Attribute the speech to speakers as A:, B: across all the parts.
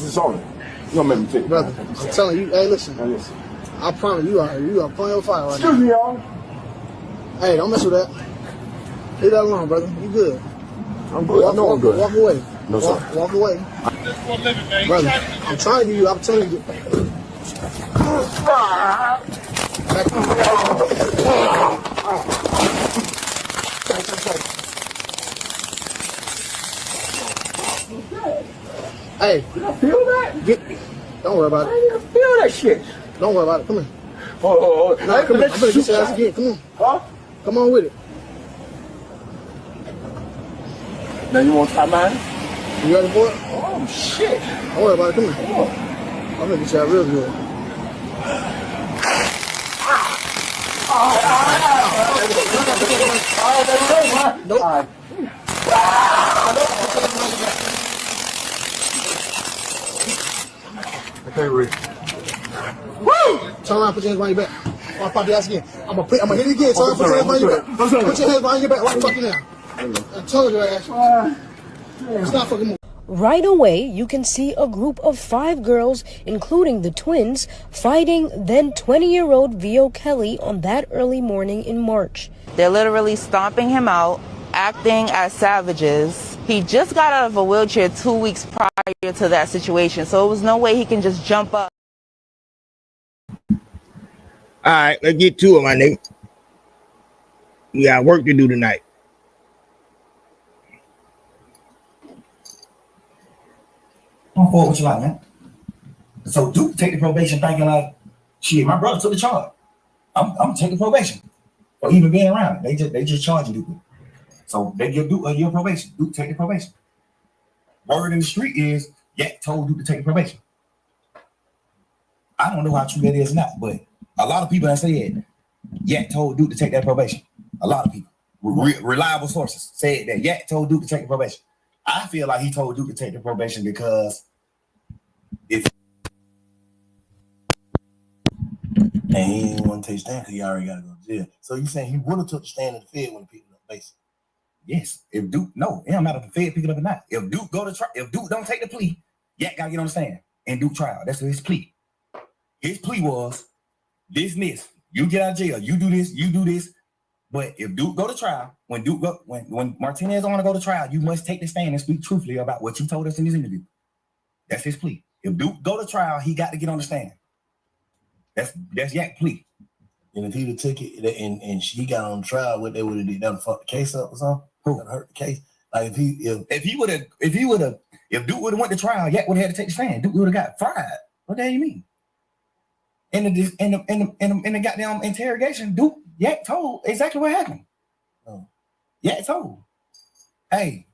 A: is on it. You gonna make me take it.
B: Brother, I'm telling you, hey, listen.
A: Now listen.
B: I promise you are playing with fire right now.
A: Excuse me, y'all.
B: Hey, don't mess with that. Leave that alone, brother. You good.
A: I'm good. I know I'm good.
B: Walk away.
A: No, sir.
B: Walk away.
C: Just for a living, man.
B: Brother, I'm trying to give you opportunity. Hey,
A: You feel that?
B: Don't worry about
A: I
B: it.
A: didn't even feel that shit.
B: Don't worry about it. Come here.
A: Oh.
B: No, come here. I'm gonna get your ass again. Come on.
A: Huh?
B: Come on with it.
A: Now you want to try mine?
B: You ready for it?
A: Oh, shit.
B: Don't worry about it. Come here.
A: Come on.
B: I'm gonna get you out real good. Nope.
A: Okay, Rick.
B: Woo! Turn around, put your hands behind your back. I'll pop your ass again. I'm gonna hit it again. Turn around, put your hands behind your back. Put your hands behind your back right fucking now. I told you that. Stop fucking moving.
D: Right away, you can see a group of 5 girls, including the twins, fighting then 20-year-old Vio Kelly on that early morning in March.
E: They're literally stomping him out, acting as savages. He just got out of a wheelchair 2 weeks prior to that situation, so it was no way he can just jump up.
F: All right, let's get to it, my nigga. We got work to do tonight.
G: I'm forward what you like, man. So Duke take the probation thinking like, shit, my brother took the charge. I'm taking probation for even being around. They just charging Duke. So they give Duke a year probation. Duke take the probation. Word in the street is Yak told Duke to take the probation. I don't know how true that is or not, but a lot of people that said Yak told Duke to take that probation. A lot of people, reliable sources, said that Yak told Duke to take the probation. I feel like he told Duke to take the probation because if and he didn't want to take stand because he already got to go to jail. So you saying he would have took the stand in the Fed when he picked it up, basically? Yes. If Duke, no, it don't matter if the Fed pick it up or not. If Duke go to trial, if Duke don't take the plea, Yak got to get on the stand and Duke trial. That's his plea. His plea was this. You get out of jail. You do this. You do this. But if Duke go to trial, when Martinez want to go to trial, you must take the stand and speak truthfully about what you told us in this interview. That's his plea. If Duke go to trial, he got to get on the stand. That's Yak plea.
H: And if he'd have took it and she got on trial, what they would have did, that would fuck the case up or something? Who would hurt the case? Like if Duke would have went to trial, Yak would have had to take the stand. Duke would have got fried. What the hell you mean? In the goddamn interrogation, Duke Yak told exactly what happened. Oh. Yak told. Hey,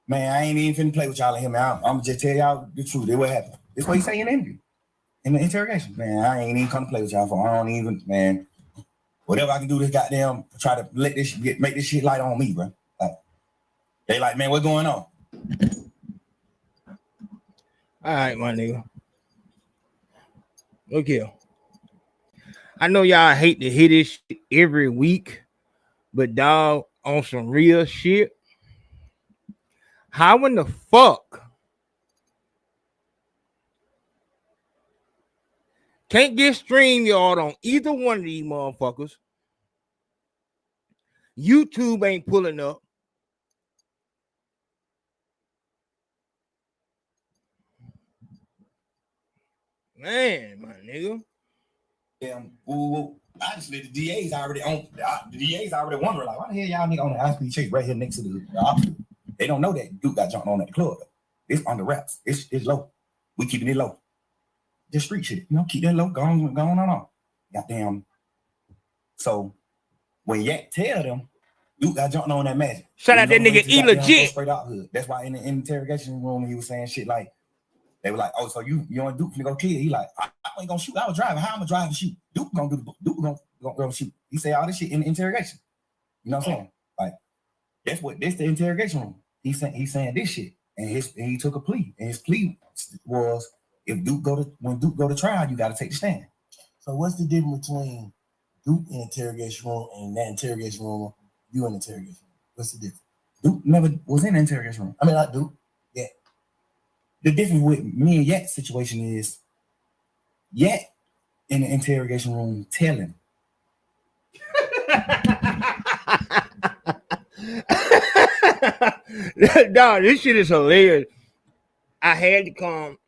H: man, I ain't even finna play with y'all in here, man. I'm just tell y'all the truth. That's what happened. That's what he say in the interview. In the interrogation. Man, I ain't even come to play with y'all for. I don't even, man. Whatever I can do, this goddamn try to make this shit light on me, bro. Like, they like, man, what's going on?
F: All right, my nigga. Look here. I know y'all hate to hear this shit every week, but dog, on some real shit, how in the fuck can't get StreamYard on either one of these motherfuckers? YouTube ain't pulling up. Man, my nigga.
G: Well, honestly, the DA's already on. The DA's already wondering, like, why the hell y'all nigga on the high speed chase right here next to the opposite? They don't know that Duke got jumped on at the club. It's under wraps. It's low. We keeping it low. Just street shit, keep that low. Going on. Goddamn. So when Yak tell them, Duke got jumped on that magic.
F: Shout out that nigga E legit.
G: Straight out hood. That's why in the interrogation room he was saying shit like, they were like, oh, so you and Duke finna go kill? He like, I ain't gonna shoot. I was driving. How am I driving to shoot? Duke gonna shoot. He say all this shit in the interrogation. You know what I'm saying? Like, that's the interrogation room. He's saying this shit. And he took a plea. And his plea was when Duke go to trial, you gotta take the stand.
H: So what's the difference between Duke in the interrogation room and that interrogation room, you in the interrogation room? What's the difference?
G: Duke never was in the interrogation room.
H: I mean, not Duke. The difference with me and Yat's situation is Yat in the interrogation room telling.
F: Dog, this shit is hilarious. I had to come.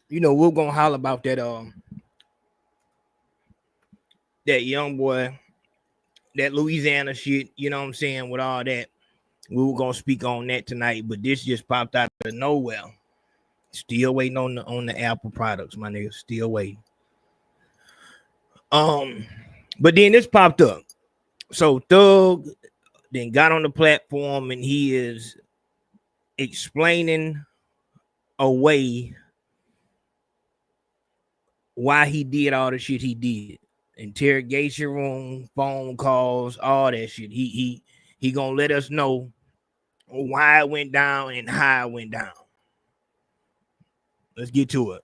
F: You know, we're gonna holler about that that young boy, that Louisiana shit, you know what I'm saying, with all that. We were gonna speak on that tonight, but this just popped out of nowhere. Still waiting on the Apple products, my nigga. Still waiting. But then this popped up. So Thug then got on the platform and he is explaining away why he did all the shit he did. Interrogation room, phone calls, all that shit. He gonna let us know why it went down and how it went down. Let's get to it.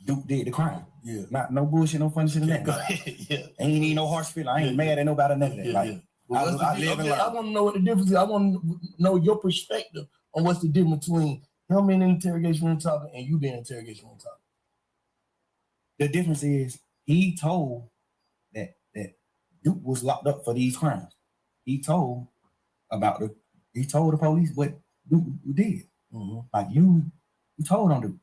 H: Duke did the crime.
A: Yeah.
H: Not no bullshit, no funny shit in
A: Yeah,
H: that.
A: go ahead. Yeah.
H: Ain't even no harsh feeling. I ain't mad at nobody, none of that.
A: Yeah,
H: Like,
A: yeah. Well,
H: I live and learn.
A: I want to know what the difference is. I want to know your perspective on what's the difference between him in the interrogation room talking and you being in the interrogation room talking.
H: The difference is he told that Duke was locked up for these crimes. He told the police what Duke did.
A: Mm-hmm.
H: Like you told on Duke.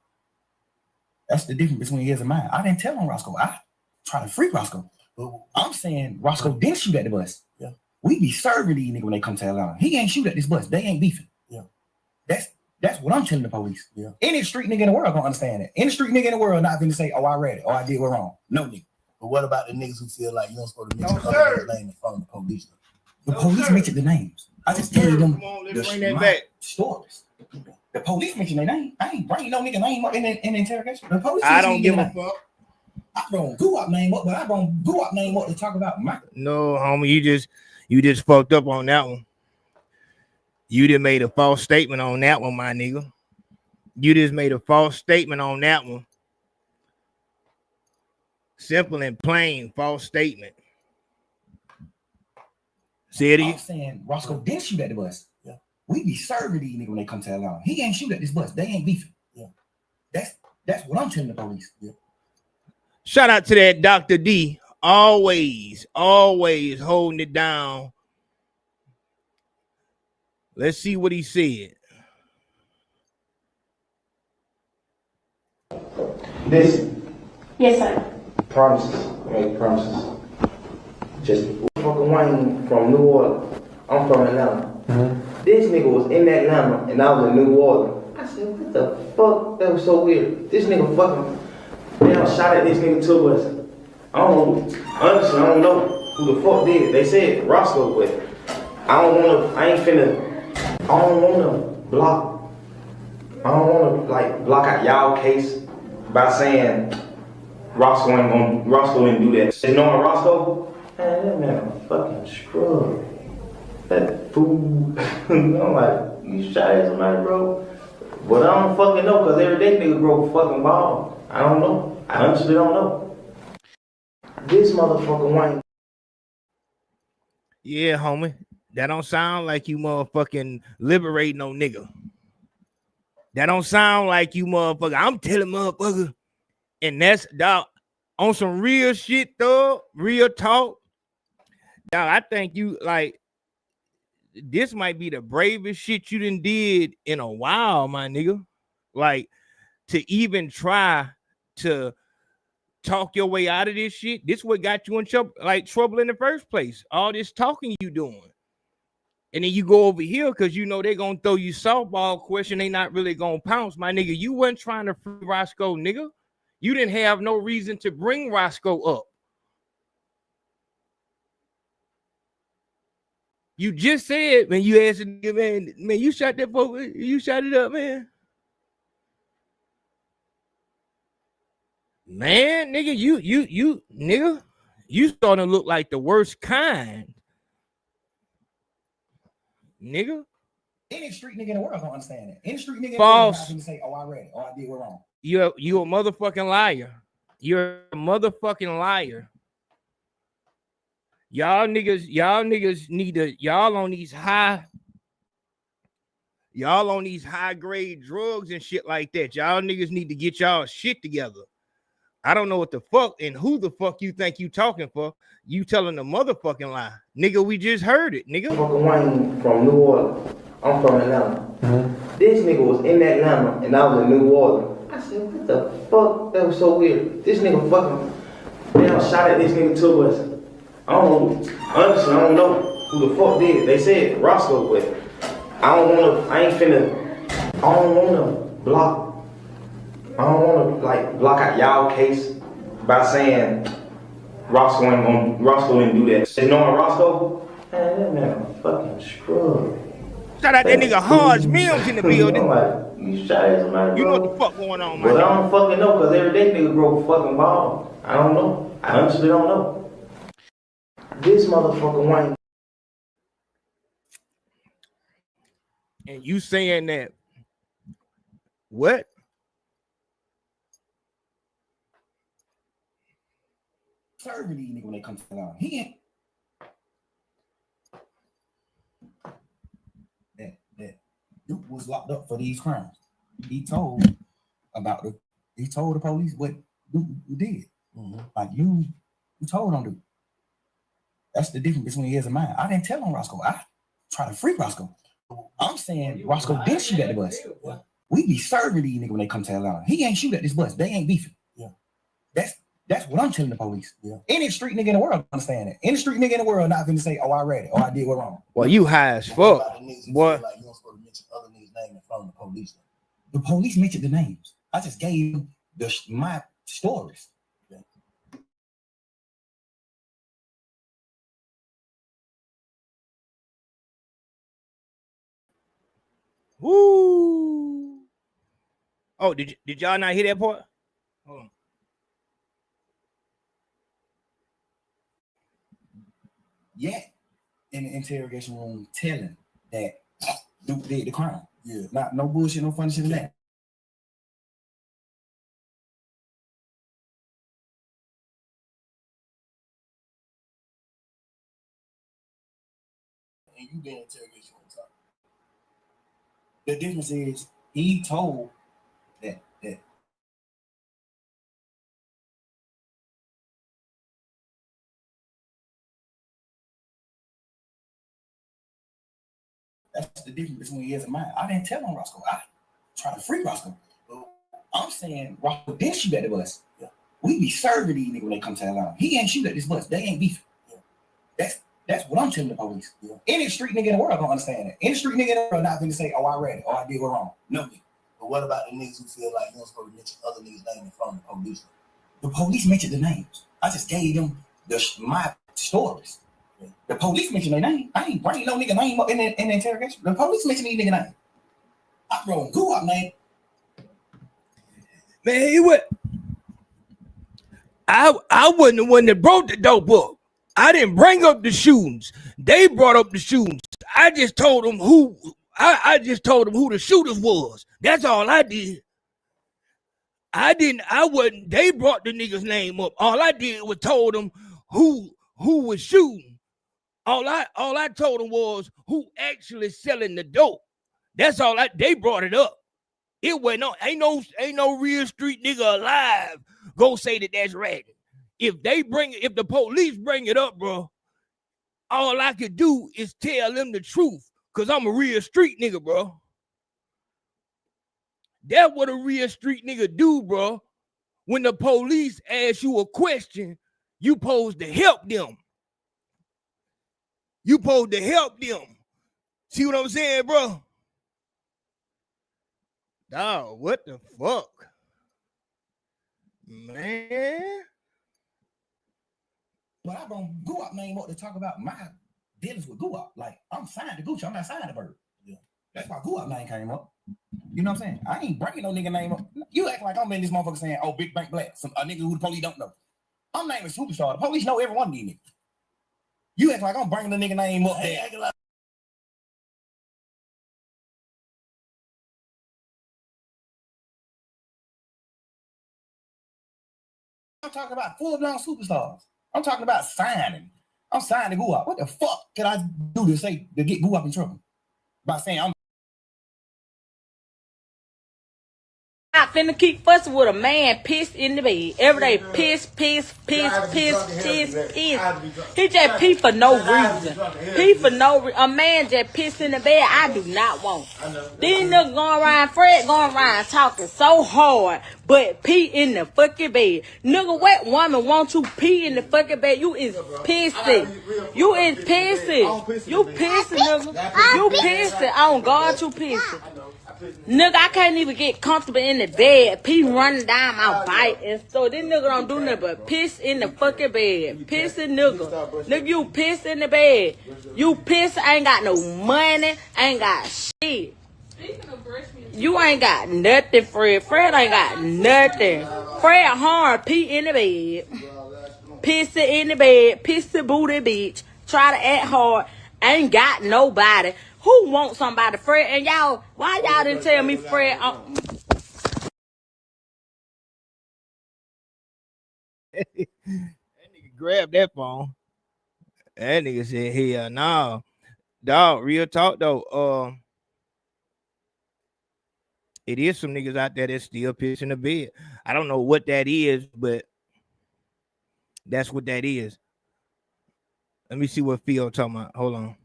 H: That's the difference between his and mine. I didn't tell on Roscoe. I tried to free Roscoe. But I'm saying Roscoe didn't shoot at the bus.
A: Yeah.
H: We be serving these niggas when they come to Atlanta. He ain't shoot at this bus. They ain't beefing.
A: Yeah.
H: That's what I'm telling the police.
A: Yeah.
H: Any street nigga in the world gonna understand that. Any street nigga in the world not gonna say, oh, I read it, or I did what wrong. No nigga.
A: But what about the niggas who feel like you don't supposed to mention
F: No, sir.
A: the name in front of the police?
H: The police mentioned the names. I just tell them
F: Come on, let's bring that back.
H: stories. The police mentioned their name. I ain't bringing no nigga name up in the interrogation. The police
F: I don't give a
H: name.
F: fuck.
H: I don't go up name up, but I don't go up name up to talk about my.
F: No, homie, you just fucked up on that one. You just made a false statement on that one, my nigga. You just made a false statement on that one. Simple and plain, false statement. Say it
H: I'm
F: again.
H: saying Roscoe didn't shoot at the bus.
A: Yeah.
H: We be serving these niggas when they come to Atlanta. He ain't shoot at this bus. They ain't beefing.
A: Yeah.
H: That's what I'm telling the police.
A: Yeah.
F: Shout out to that Dr. D. Always holding it down. Let's see what he said.
C: Listen,
I: Yes, sir.
C: promises, make promises. Just fucking Wayne from New Orleans. I'm from Atlanta. This nigga was in Atlanta and I was in New Orleans. I said, what the fuck? That was so weird. This nigga fucking damn shot at this nigga to us. I don't know. Honestly, I don't know who the fuck did. They said Roscoe, but I don't wanna block. I don't wanna block out y'all case by saying Roscoe didn't do that. You know Roscoe? Man, that man a fucking scrub. That fool. I'm like, you shot at somebody, bro? But I don't fucking know, cause every day nigga broke a fucking ball. I don't know. I honestly don't know. This motherfucker Wayne.
F: Yeah, homie. That don't sound like you motherfucking liberating no nigga. That don't sound like you motherfucker. I'm telling motherfucker. And that's dog on some real shit, though. Real talk. Dog, I think you like this might be the bravest shit you done did in a while, my nigga. Like to even try to talk your way out of this shit. This what got you in trouble in the first place. All this talking you doing. And then you go over here because you know they're gonna throw you softball question. They not really gonna pounce, my nigga. You wasn't trying to free Roscoe, nigga. You didn't have no reason to bring Roscoe up. You just said when you asked man, you shot that folk, you shot it up, man. Man, nigga, you nigga, you starting to look like the worst kind. Nigga.
H: Any street nigga in the world don't understand that. Any street nigga
F: False.
H: in the world not gonna say, oh, I read it, or I did what wrong.
F: You a motherfucking liar. You're a motherfucking liar. Y'all niggas need to, y'all on these high grade drugs and shit like that. Y'all niggas need to get y'all shit together. I don't know what the fuck and who the fuck you think you talking for. You telling the motherfucking lie. Nigga, we just heard it, nigga.
C: Fucking Wayne from New Orleans. I'm from Atlanta. This nigga was in Atlanta and I was in New Orleans. I said, what the fuck? That was so weird. This nigga fucking damn shot at this nigga to us. Honestly, I don't know who the fuck did it. They said Roscoe, but I don't wanna block. I don't wanna block out y'all case by saying Roscoe didn't do that. They knowing Roscoe? Man, that man a fucking scrub.
F: Shout out that nigga Hodge Mills in the building.
C: You shot at somebody,
F: You
C: bro?
F: know what the fuck going on, man.
C: But I don't fucking know, cause every day nigga broke a fucking ball. I don't know. I honestly don't know. This motherfucker Wayne.
F: And you saying that what?
H: Serving these niggas when they come to the line. He ain't that Duke was locked up for these crimes. He told the police what Duke did. Like you told on Duke. That's the difference between his and mine. I didn't tell on Roscoe. I try to free Roscoe. I'm saying Roscoe didn't shoot at the bus. We be serving these niggas when they come to Atlanta. He ain't shoot at this bus. They ain't beefing. Yeah. That's what I'm telling the police. Yeah. Any street nigga in the world understand that. Any street nigga in the world not gonna say, "Oh, I read it," or "I did what wrong."
F: Well, you high as fuck. What?
A: Like you don't supposed to mention other niggas' name in front of the police.
H: The police mentioned the names. I just gave them my stories.
F: Woo! Oh, did y'all not hear that part? Hold on.
H: Yeah, in the interrogation room, telling that Duke did the crime. Yeah, not no bullshit, no funny shit in that.
A: And you been interrogation on top.
H: The difference is he told that that's the difference between his and mine. I didn't tell on Roscoe. I try to free Roscoe. I'm saying Roscoe didn't shoot at the bus. Yeah. We be serving these niggas when they come to Atlanta. He ain't shoot at this bus. They ain't beefing. Yeah. That's what I'm telling the police. Yeah. Any street nigga in the world don't understand that. Any street nigga in the world not gonna say, "Oh, I read it," or "I did what wrong." No.
A: But what about the niggas who feel like you don't supposed to mention other niggas' name in front of the police?
H: The police mentioned the names. I just gave them my stories. Yeah. The police mentioned their name. I ain't bringing no nigga name up in the interrogation. The police mentioned these nigga name. I wrote who up, man.
F: Man, what? I wasn't the one that brought the dope up. I didn't bring up the shootings. They brought up the shootings. I just told them who. I just told them who the shooters was. That's all I did. I wasn't. They brought the nigga's name up. All I did was told them who was shooting. All I told them was who actually selling the dope. That's all. They brought it up. It wasn't. Ain't no real street nigga alive go say that that's ragged. If the police bring it up, bro, all I could do is tell them the truth, cause I'm a real street nigga, bro. That's what a real street nigga do, bro. When the police ask you a question, you supposed to help them. You supposed to help them. See what I'm saying, bro? Dog, what the fuck? Man.
H: But I brought Guap name up to talk about my dealings with Guap. Like, I'm signed to Gucci. I'm not signed to Bird. Yeah. That's why Guap name came up. You know what I'm saying? I ain't bringing no nigga name up. You act like I'm in this motherfucker saying, "Oh, Big Bank Black," a nigga who the police don't know. I'm naming Superstar. The police know every one of these niggas. You act like I'm bringing the nigga name up there. I'm talking about full-blown superstars. I'm talking about signing.
G: I'm signing the Guap. What the fuck can I do to get Guap in trouble? By saying I'm
I: not finna keep fussing with a man pissed in the bed. Every day, piss. He just pee for no reason. Pee for no reason. A man just piss in the bed, I do not want. These niggas going around, Fred going around talking so hard, but pee in the fucking bed. Nigga, what woman want you pee in the fucking bed? You is pissy. You is pissy. You pissy, nigga. You pissy. On God, you pissy. Nigga, I can't even get comfortable in the bed. Pee running down my bike. And so this nigga don't do nothing but piss in the fucking bed. Pissing nigga. Nigga, you piss in the bed. You piss, ain't got no money, ain't got shit. You ain't got nothing, Fred. Fred ain't got nothing. Fred hard, pee in the bed. Pissing in the bed. Pissy booty bitch. Try to act hard. Ain't got nobody. Who wants somebody, Fred? And y'all, why y'all didn't tell me, Fred?
F: That nigga grabbed that phone. That nigga said, "Hell no, dog." Real talk though. It is some niggas out there that still piss in the bed. I don't know what that is, but that's what that is. Let me see what Theo talking about. Hold on.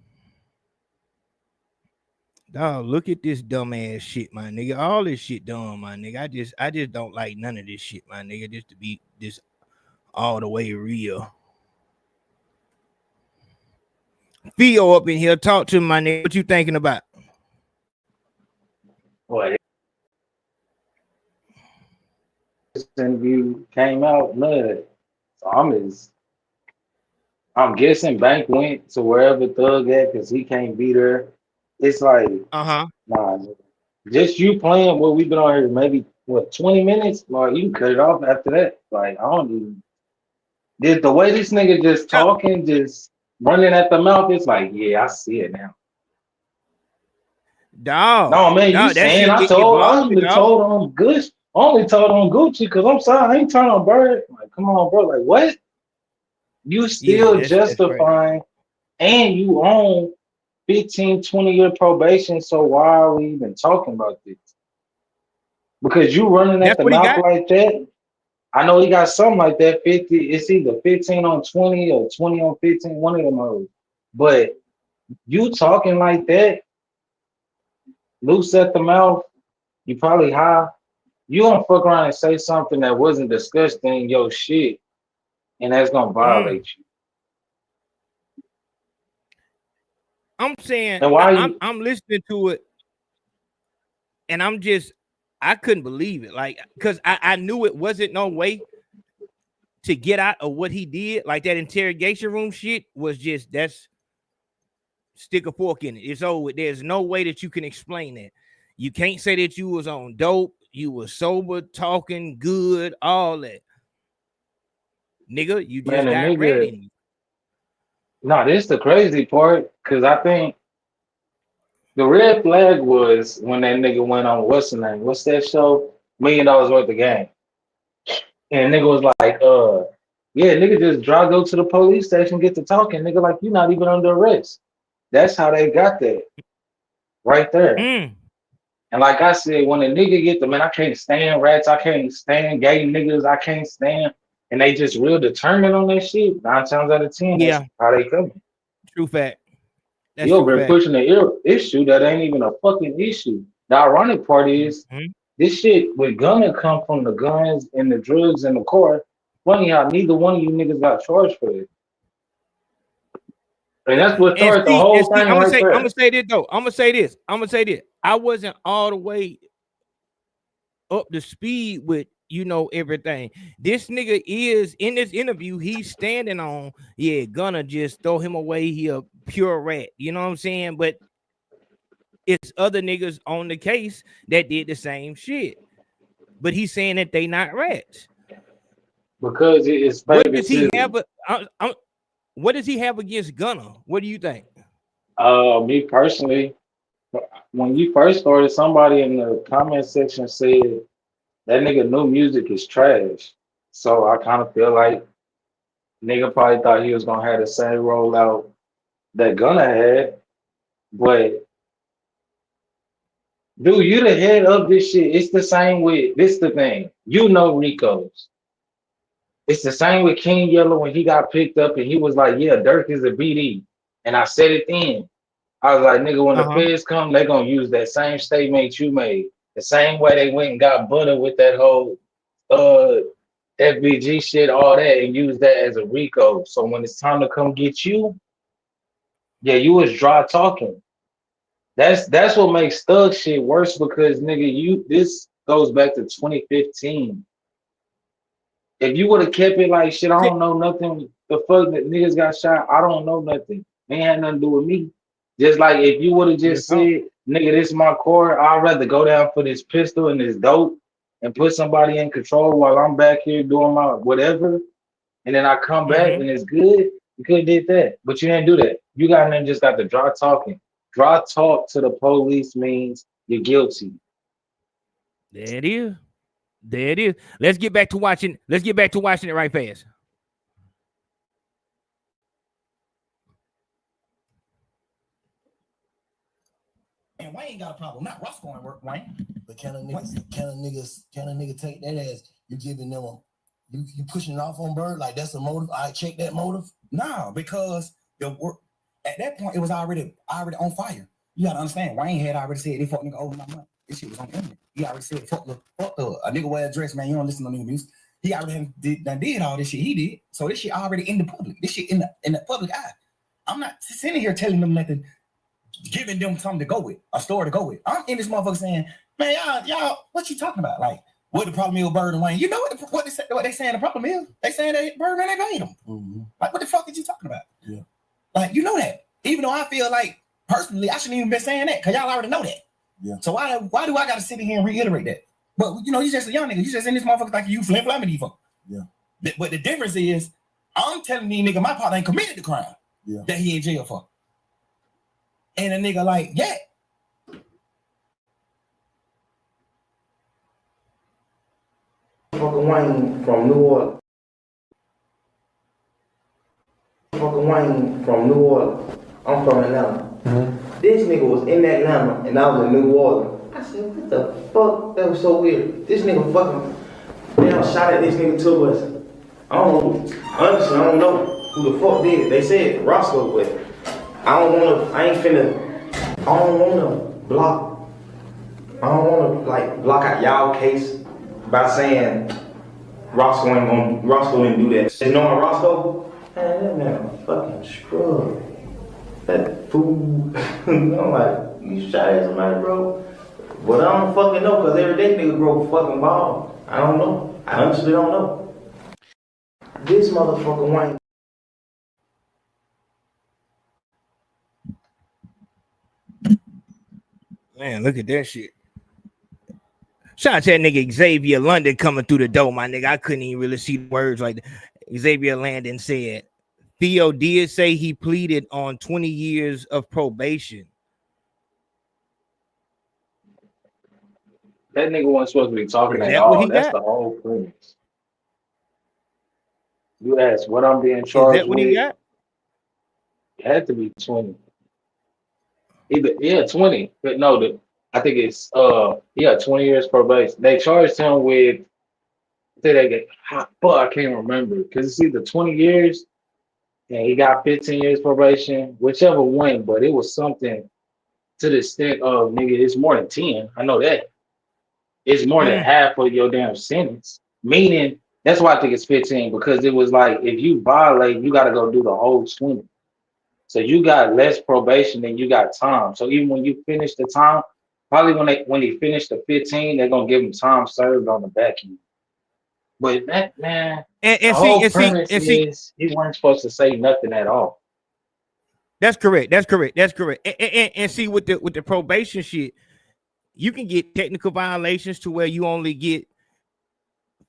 F: Dog, look at this dumbass shit, my nigga. All this shit dumb, my nigga. I just don't like none of this shit, my nigga. Just to be this all the way real. Theo up in here, talk to my nigga. What you thinking about?
J: Boy, this interview came out mud. So I'm guessing Bank went to wherever Thug at because he can't be there. It's like, nah, just you playing what we've been on here maybe 20 minutes, like you can cut it off after that. Like I don't even the way this nigga just talking, just running at the mouth, it's like, yeah, I see it now.
F: Dog.
J: No man,
F: dog,
J: you saying I only told on Gucci because I'm sorry, I ain't trying on Bird. Like, come on, bro. Like what? You still justifying and you own 15, 20-year probation, so why are we even talking about this? Because you running at the mouth like that. I know he got something like that. 50, it's either 15 on 20 or 20 on 15, one of them hoes. But you talking like that, loose at the mouth, you probably high. You don't fuck around and say something that wasn't discussed in your shit, and that's gonna violate you.
F: I'm saying,
J: and why
F: I'm listening to it, and I couldn't believe it. Like, because I knew it wasn't no way to get out of what he did. Like that interrogation room shit was just, that's stick a fork in it. It's over. There's no way that you can explain that. You can't say that you was on dope, you was sober, talking good, all that. Nigga, you just got ready.
J: Nah, this is the crazy part, because I think the red flag was when that nigga went on, what's the name? What's that show? $1 Million Worth of Game. And nigga was like, yeah, nigga just go to the police station, get to talking. Nigga, like, you not even under arrest. That's how they got that. Right there. And like I said, when a nigga get the, man, I can't stand rats, I can't stand gay niggas, I can't stand, and they just real determined on that shit, 9 times out of 10, that's how they coming.
F: True fact.
J: You over there pushing the issue that ain't even a fucking issue. The ironic part is, this shit was gonna come from the guns and the drugs and the car. Funny how neither one of you niggas got charged for it. And that's what started the whole thing.
F: I'm gonna say this though. I'm gonna say this. I wasn't all the way up to speed with, you know, everything. This nigga is in this interview, he's standing on, gonna just throw him away. He a pure rat. You know what I'm saying? But it's other niggas on the case that did the same shit. But he's saying that they not rats.
J: Because it is
F: what does he have? What does he have against Gunna? What do you think?
J: Me personally, when you first started, somebody in the comment section said that nigga new music is trash. So I kind of feel like Nigga probably thought he was gonna have the same rollout that Gunna had, but dude, you the head of this shit. It's the same with this the thing. You know Rico's. It's the same with King Yellow when he got picked up and he was like, yeah, Dirk is a BD. And I said it then. I was like, nigga, when the feds come, they gonna use that same statement you made. The same way they went and got Butter with that whole FBG shit, all that, and use that as a Rico. So when it's time to come get you, yeah, you was dry talking. That's what makes thug shit worse because nigga, this goes back to 2015. If you would have kept it like shit, I don't know nothing. The fuck that niggas got shot, I don't know nothing. They had nothing to do with me. Just like if you would have just said, nigga, this is my core, I'd rather go down for this pistol and this dope and put somebody in control while I'm back here doing my whatever. And then I come back and it's good. You could have did that. But you didn't do that. You got then just got the dry talking. Dry talk to the police means you're guilty.
F: There it is. There it is. Let's get back to watching. Let's get back to watching it right fast.
G: And Wayne ain't got a problem. Not Roscoe and work, Wayne.
A: But can a nigga take that as you giving them you pushing it off on Bird like that's a motive? I check that motive.
G: No, because the work at that point it was already on fire. You gotta understand. Wayne had already said they fuck nigga over my money. This shit was on internet. He already said fuck a nigga wear a dress, man. You don't listen to nigga music. He already did all this shit. He did. So this shit already in the public. This shit in the public eye. I'm not sitting here telling them nothing, giving them something to go with, a story to go with. I'm in this motherfucker saying, man, y'all, what you talking about? Like, what the problem is with Bird and Wayne? You know what they saying the problem is? They saying that Bird and they paid them. Mm-hmm. Like, what the fuck are you talking about?
A: Yeah.
G: Like, you know that. Even though I feel like, personally, I shouldn't even be saying that, because y'all already know that.
A: Yeah.
G: So why do I got to sit in here and reiterate that? But, you know, you just a young nigga. You just in this motherfucker like you flim-flamming these fuckers.
A: Yeah.
G: But the difference is, I'm telling these nigga my partner ain't committed the crime that he in jail for. And a nigga like, yeah.
C: Fucking Wayne from New Orleans. Fucking Wayne from New Orleans. I'm from Atlanta. Mm-hmm. This nigga was in Atlanta and I was in New Orleans. I said, what the fuck? That was so weird. This nigga fucking damn shot at this nigga to us. I don't know. Honestly, I don't know who the fuck did it. They said Roscoe, but I don't wanna block out y'all case by saying Roscoe didn't do that. And knowing Roscoe, man, that man a fucking scrub. That fool. I'm like, you shot at somebody, bro? But I don't fucking know, cause every day nigga grow a fucking ball. I don't know. I honestly don't know. This motherfucker Wayne.
F: Man, look at that shit. Shout out to that nigga Xavier London coming through the door, my nigga. I couldn't even really see the words like that. Xavier Landon said, Theo did say he pleaded on 20 years of probation.
J: That nigga wasn't supposed to be talking at
F: that
J: all.
F: What he
J: That's
F: got?
J: the whole premise. You asked what I'm being charged
F: Is that what
J: with.
F: he got?
J: It had to be 20. 20. But no, I think it's 20 years probation. They charged him with I can't remember because it's either 20 years and he got 15 years probation, whichever one, but it was something to the extent of nigga, it's more than 10. I know that. It's more than half of your damn sentence. Meaning, that's why I think it's 15, because it was like if you violate, you gotta go do the whole 20. So you got less probation than you got time. So even when you finish the time, probably when he finished the 15, they're gonna give him time served on the back end. But that man, the whole premise is he weren't supposed to say nothing at all.
F: That's correct. And see, with the probation shit, you can get technical violations to where you only get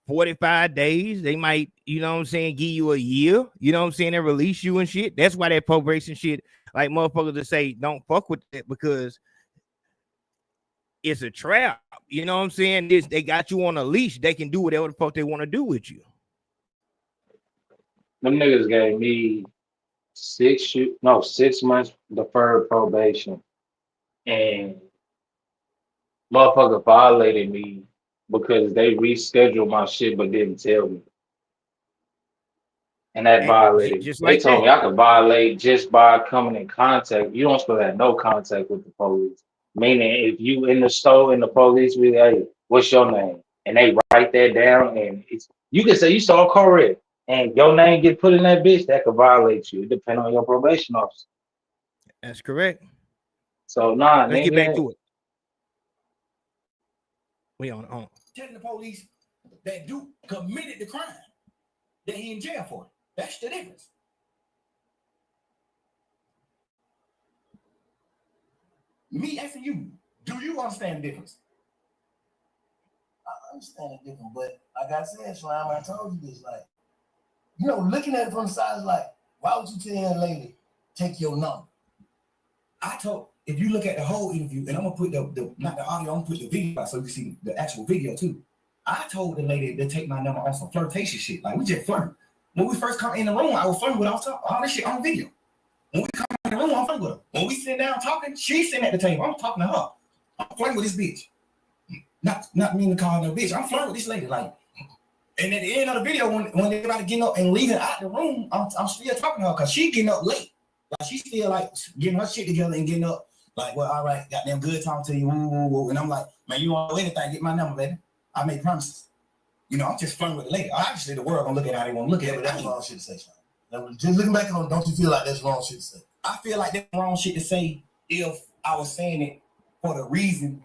F: 45 days. They might, you know what I'm saying, give you a year, you know what I'm saying, and release you and shit. That's why that probation shit, like motherfuckers to say, don't fuck with that because it's a trap. You know what I'm saying? They got you on a leash. They can do whatever the fuck they want to do with you.
J: Them niggas gave me 6 months deferred probation, and motherfucker violated me because they rescheduled my shit but didn't tell me. And that violated me.
F: Just
J: They
F: like
J: told
F: that.
J: me I could violate just by coming in contact. You don't supposed to have no contact with the police. Meaning, if you in the store and the police be like, hey, what's your name? And they write that down, and you can say you saw a car wreck, and your name get put in that bitch, that could violate you. It depends on your probation officer.
F: That's correct.
J: So nah,
F: let's
J: nigga,
F: get back to it. We on.
H: Telling the police that Duke committed the crime that he in jail for. That's the difference. Me asking you, do you understand the difference?
A: I understand the difference, but like I said, Slime, I told you this, like, you know, looking at it from the side, like, why would you tell that lady, take your number?
H: If you look at the whole interview, and I'm gonna put the not the audio, I'm gonna put the video so you can see the actual video too. I told the lady to take my number on some flirtation shit. Like, we just flirt. When we first come in the room, I was flirting with all this shit on video. When we come in the room, I'm flirting with her. When we sit down talking, she's sitting at the table. I'm talking to her. I'm flirting with this bitch. Not meaning to call her no bitch. I'm flirting with this lady. Like, and at the end of the video, when they're about to get up and leaving out the room, I'm still talking to her because she getting up late. Like, she's still like getting her shit together and getting up. Like, well, all right, goddamn good talking to you. Woo, woo, woo. And I'm like, man, you want anything, get my number, baby. I made promises. You know, I'm just flirting with the lady. Obviously, the world gonna look at how they want to look at it, but that's wrong shit to say, Sean. Just looking back on, don't you feel like that's wrong shit to say? I feel like that's wrong shit to say if I was saying it for the reason,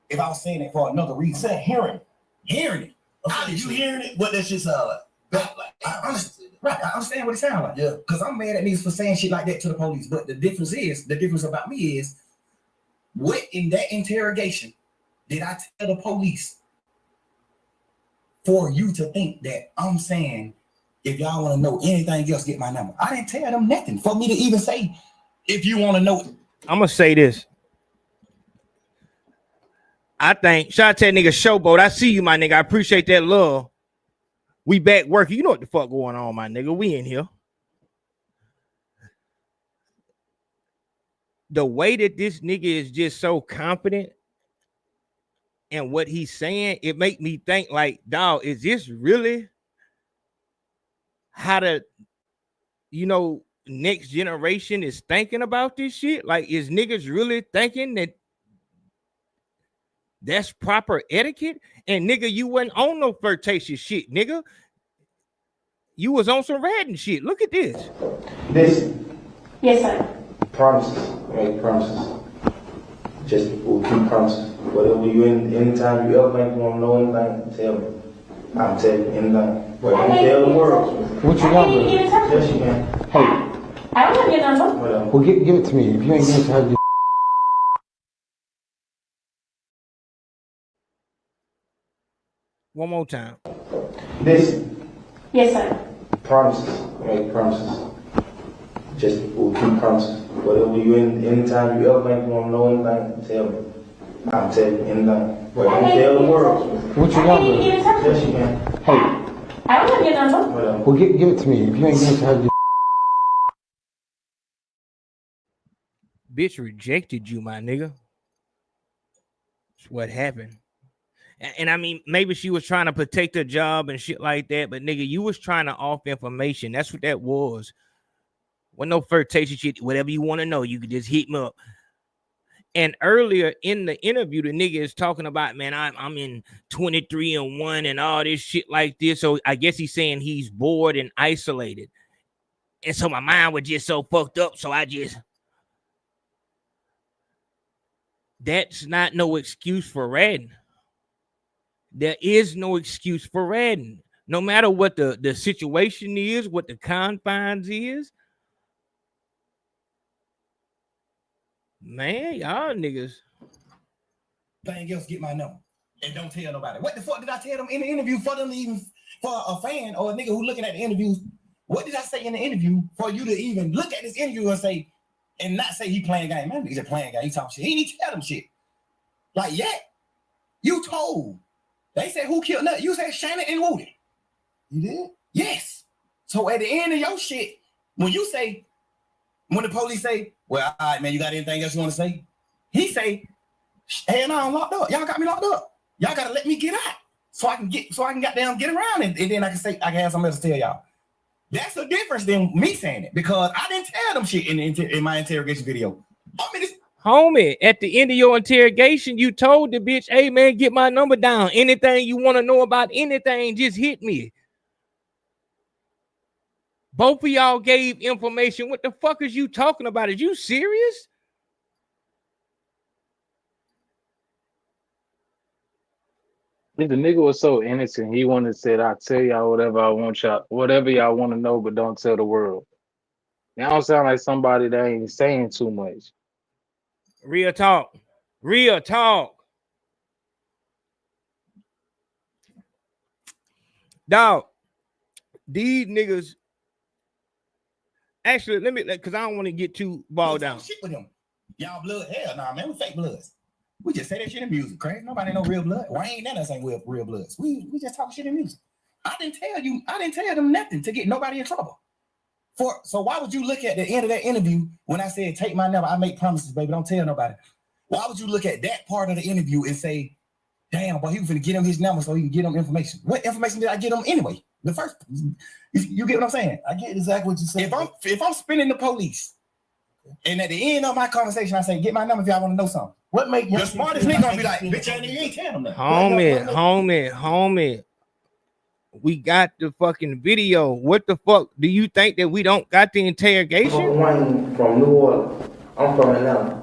H: if I was saying it for another reason.
A: Saying hearing
H: it.
A: How did you hearing it? What that shit sound like?
H: I understand what it sounds like.
A: Yeah.
H: Because I'm mad at niggas for saying shit like that to the police. But the difference about me is, what in that interrogation did I tell the police for you to think that I'm saying, if y'all want to know anything else, get my number? I didn't tell them nothing for me to even say, if you want to know.
F: I'm gonna say this. I think, shout out to that nigga Showboat. I see you, my nigga. I appreciate that love. We back working. You know what the fuck going on, my nigga. We in here. The way that this nigga is just so confident in what he's saying, it make me think like, dog, is this really how the, next generation is thinking about this shit? Like, is niggas really thinking that that's proper etiquette? And nigga, you wasn't on no flirtatious shit, nigga. You was on some ratting shit. Look at this.
C: Listen.
I: Yes, sir.
C: Promises. Make promises. Just we'll keep promises. Whatever you anytime you ever think you want to know anything, tell me. I'll tell you anything. But don't tell the world.
K: What's your number?
C: Yes, you can.
K: Hey.
I: I don't have your number.
C: Whatever.
K: Well, give it to me. If you ain't going to have your...
F: One more time.
C: Listen.
I: Yes, sir.
C: Promises. Make promises. Just we'll keep promises. Whatever you anytime you ever think you want to know anything, tell me. I'll tell you anything. But don't tell the world.
K: What's your number?
C: Yes, you can.
K: Hey.
I: I don't have your number.
C: Whatever.
K: Well, give it to me. If you ain't going to have your...
F: Bitch rejected you, my nigga. That's what happened. And I mean, maybe she was trying to protect her job and shit like that, but nigga, you was trying to offer information. That's what that was. When no flirtation shit, whatever you want to know, you could just hit me up. And earlier in the interview, the nigga is talking about, man, I'm in 23-1 and all this shit like this. So I guess he's saying he's bored and isolated. And so my mind was just so fucked up. So that's not no excuse for ratting. There is no excuse for ratting. No matter what the situation is, what the confines is. Man, y'all niggas.
H: Thing else, get my number. And don't tell nobody. What the fuck did I tell them in the interview for them to even, for a fan or a nigga who looking at the interview? What did I say in the interview for you to even look at this interview and say, and not say he playing game? Man, he's just playing game. He talking shit. He didn't tell them shit. Like, yeah, you told. They said who killed Nut? You said Shannon and Woody.
A: You did?
H: Yes. So at the end of your shit, when the police say, well, all right, man, you got anything else you want to say? He say, hell no, I'm locked up. Y'all got me locked up. Y'all gotta let me get out so I can goddamn get around and then I can have something else to tell y'all. That's the difference than me saying it because I didn't tell them shit in my interrogation video. I mean,
F: homie, at the end of your interrogation, you told the bitch, hey man, get my number down. Anything you want to know about anything, just hit me. Both of y'all gave information. What the fuck is you talking about? Are you serious?
J: If the nigga was so innocent, he wanted to say, I'll tell y'all whatever I want y'all, whatever y'all want to know, but don't tell the world. Now don't sound like somebody that ain't saying too much.
F: Real talk. Real talk. Dog, these niggas. Actually, let me, because I don't want to get too bogged down.
H: Shit with them. Y'all blood, hell nah, man, we fake bloods. We just say that shit in music, crazy. Nobody know real blood. Why ain't none of us ain't real bloods? We just talk shit in music. I didn't tell them nothing to get nobody in trouble. So why would you look at the end of that interview when I said, take my number, I make promises, baby, don't tell nobody. Why would you look at that part of the interview and say, damn, boy, he was gonna get him his number so he can get him information? What information did I get him anyway? The first, you get what I'm saying?
A: I get exactly what you said.
H: If I'm spinning the police, and at the end of my conversation, I say, get my number if y'all want to know something.
A: What make
H: the smartest nigga gonna be like, bitch, you ain't telling them that.
F: Homie. We got the fucking video. What the fuck? Do you think that we don't got the interrogation?
C: I'm from New Orleans. I'm from Atlanta.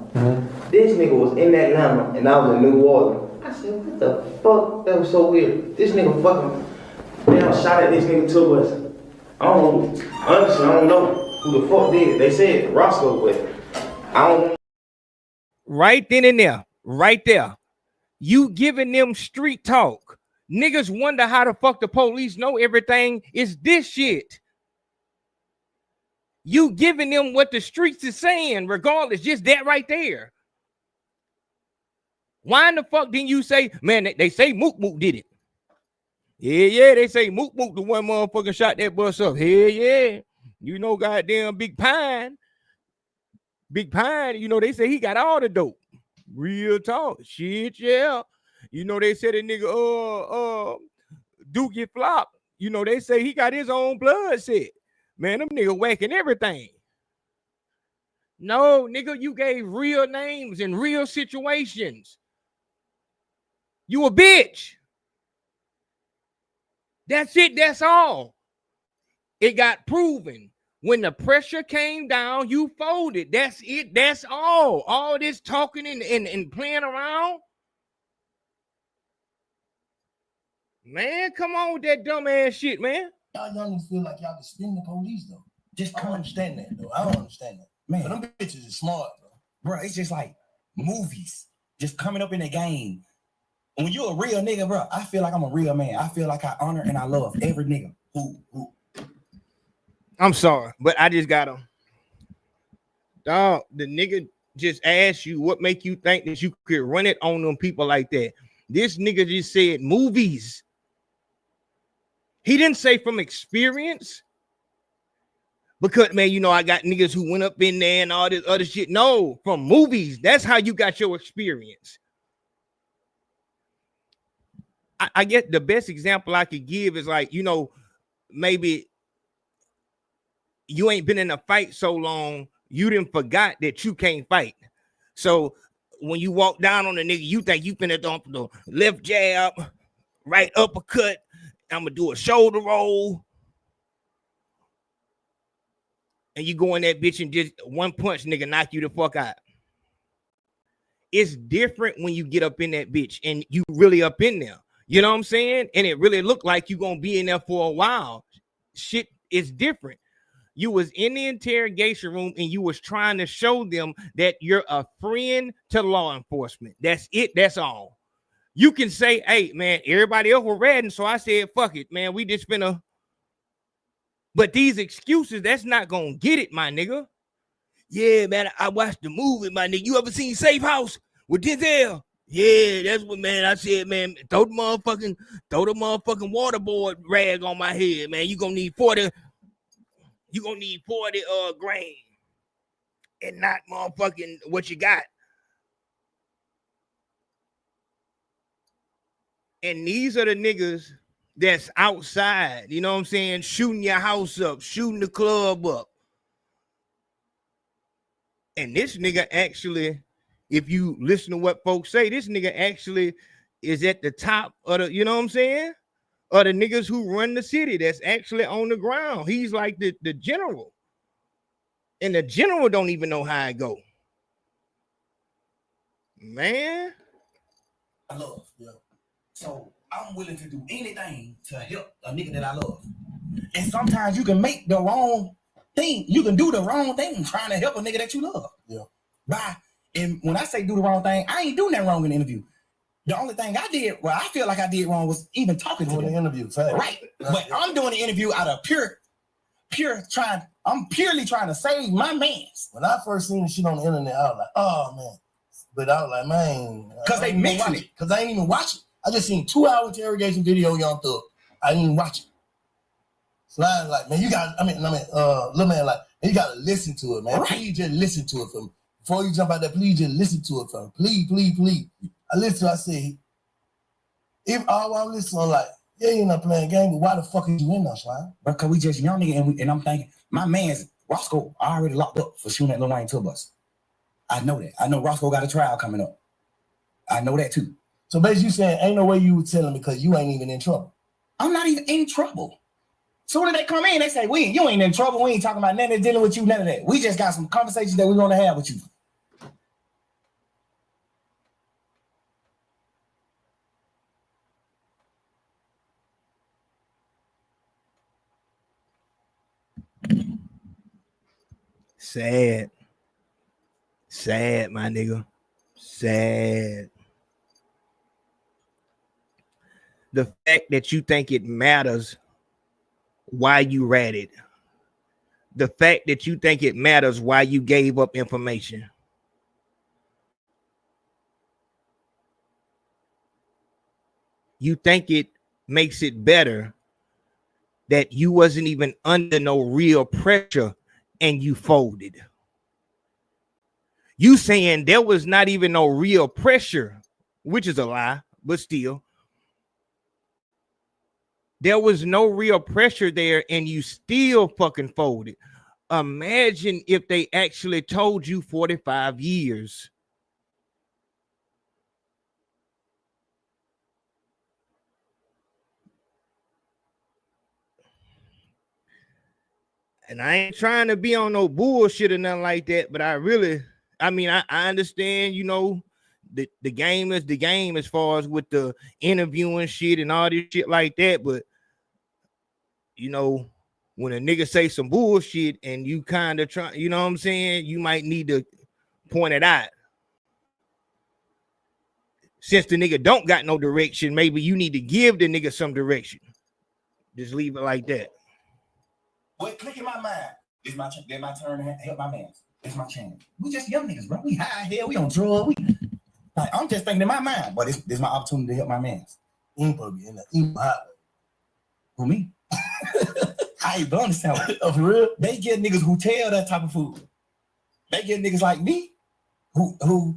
C: This nigga was in Atlanta and I was in New Orleans. I said, what the fuck? That was so weird. This nigga fucking damn shot at this nigga too much. Honestly, I don't know who the fuck did it. They said Roscoe, but I don't know.
F: Right then and there, right there. You giving them street talk. Niggas wonder how the fuck the police know everything. Is this shit. You giving them what the streets is saying, regardless, just that right there. Why in the fuck didn't you say, man, they say Mook Mook did it. Yeah, they say Mook Mook the one motherfucker shot that bus up. Hell yeah. You know, goddamn Big Pine, you know, they say he got all the dope. Real talk. Shit, yeah. You know, they said a nigga, Dookie Flop. You know, they say he got his own blood set. Man, them nigga whacking everything. No, nigga, you gave real names and real situations. You a bitch. That's it. That's all. It got proven. When the pressure came down, you folded. That's it. That's all. All this talking and playing around. Man, come on with that dumb ass shit, man.
A: Y'all youngins feel like y'all can spin the police, though. I don't understand that, though. I don't understand that. Man, but them bitches is smart,
H: bro. It's just like movies. Just coming up in the game. When you're a real nigga, bro, I feel like I'm a real man. I feel like I honor and I love every nigga who.
F: I'm sorry, but I just got him. Dog, the nigga just asked you what make you think that you could run it on them people like that. This nigga just said movies. He didn't say from experience. Because, man, you know, I got niggas who went up in there and all this other shit. No, from movies. That's how you got your experience. I get the best example I could give is like, you know, maybe you ain't been in a fight so long, you didn't forgot that you can't fight. So when you walk down on a nigga, you think you finna dump the left jab, right uppercut. I'm gonna do a shoulder roll. And you go in that bitch and just one punch, nigga, knock you the fuck out. It's different when you get up in that bitch and you really up in there. You know what I'm saying? And it really looked like you gonna be in there for a while. Shit is different. You was in the interrogation room and you was trying to show them that you're a friend to law enforcement. That's it. That's all. You can say, hey, man, everybody else was ratting, so I said, fuck it, man. We just finna. But these excuses, that's not gonna get it, my nigga. Yeah, man, I watched the movie, my nigga. You ever seen Safe House with Denzel? Yeah, that's what, man. I said, man, throw the motherfucking waterboard rag on my head, man. You gonna need 40. You gonna need 40 grain and not motherfucking what you got. And these are the niggas that's outside, you know what I'm saying? Shooting your house up, shooting the club up. And this nigga actually, if you listen to what folks say, this nigga actually is at the top of the, you know what I'm saying? Or the niggas who run the city that's actually on the ground. He's like the general. And the general don't even know how it go. Man.
H: I love. Yeah. So I'm willing to do anything to help a nigga that I love. And sometimes you can make the wrong thing. You can do the wrong thing trying to help a nigga that you love. Yeah. And when I say do the wrong thing, I ain't doing that wrong in the interview. The only thing I did, well, I feel like I did wrong was even talking to the interview. Right. But I'm doing the interview out of I'm purely trying to save my mans.
A: When I first seen the shit on the internet, I was like, oh man. But I was like, man.
H: Because they mixing it.
A: Because I ain't even watch it. I just seen 2-hour interrogation video, Young Thug. I didn't even watch it. So I was like, man, you got, little man, like, you got to listen to it, man. Right. Please just listen to it for me. Before you jump out there, please just listen to it for me. Please. I listened to it, I said, if all I'm listening, I'm like, yeah, you're not playing game, but why the fuck is you in there, Slime?
H: Because we just young nigga, and I'm thinking, my man's Roscoe already locked up for shooting at Lil Wayne tour bus. I know that. I know Roscoe got a trial coming up. I know that too.
A: So basically you saying ain't no way you would tell him because you ain't even in trouble.
H: I'm not even in trouble. Soon as they come in, they say, you ain't in trouble. We ain't talking about nothing dealing with you, none of that. We just got some conversations that we want to have with you.
F: Sad, my nigga. Sad. The fact that you think it matters why you ratted. The fact that you think it matters why you gave up information. You think it makes it better that you wasn't even under no real pressure and you folded. You saying there was not even no real pressure, which is a lie, but still. There was no real pressure there and you still fucking folded. Imagine if they actually told you 45 years. And I ain't trying to be on no bullshit or nothing like that, but I understand, you know, the game is the game as far as with the interviewing shit and all this shit like that. But, you know, when a nigga say some bullshit and you kind of try, you know what I'm saying? You might need to point it out. Since the nigga don't got no direction, maybe you need to give the nigga some direction. Just leave it like that.
H: What click in my mind is my turn to help my man. It's my chance. We just young niggas, bro. We high here. We on drugs. I'm just thinking in my mind, but this my opportunity to help my man.
A: You ain't probably in that.
H: Who, me? I ain't blowing the sandwich.
A: Oh, for real?
H: They get niggas who tell that type of food. They get niggas like me who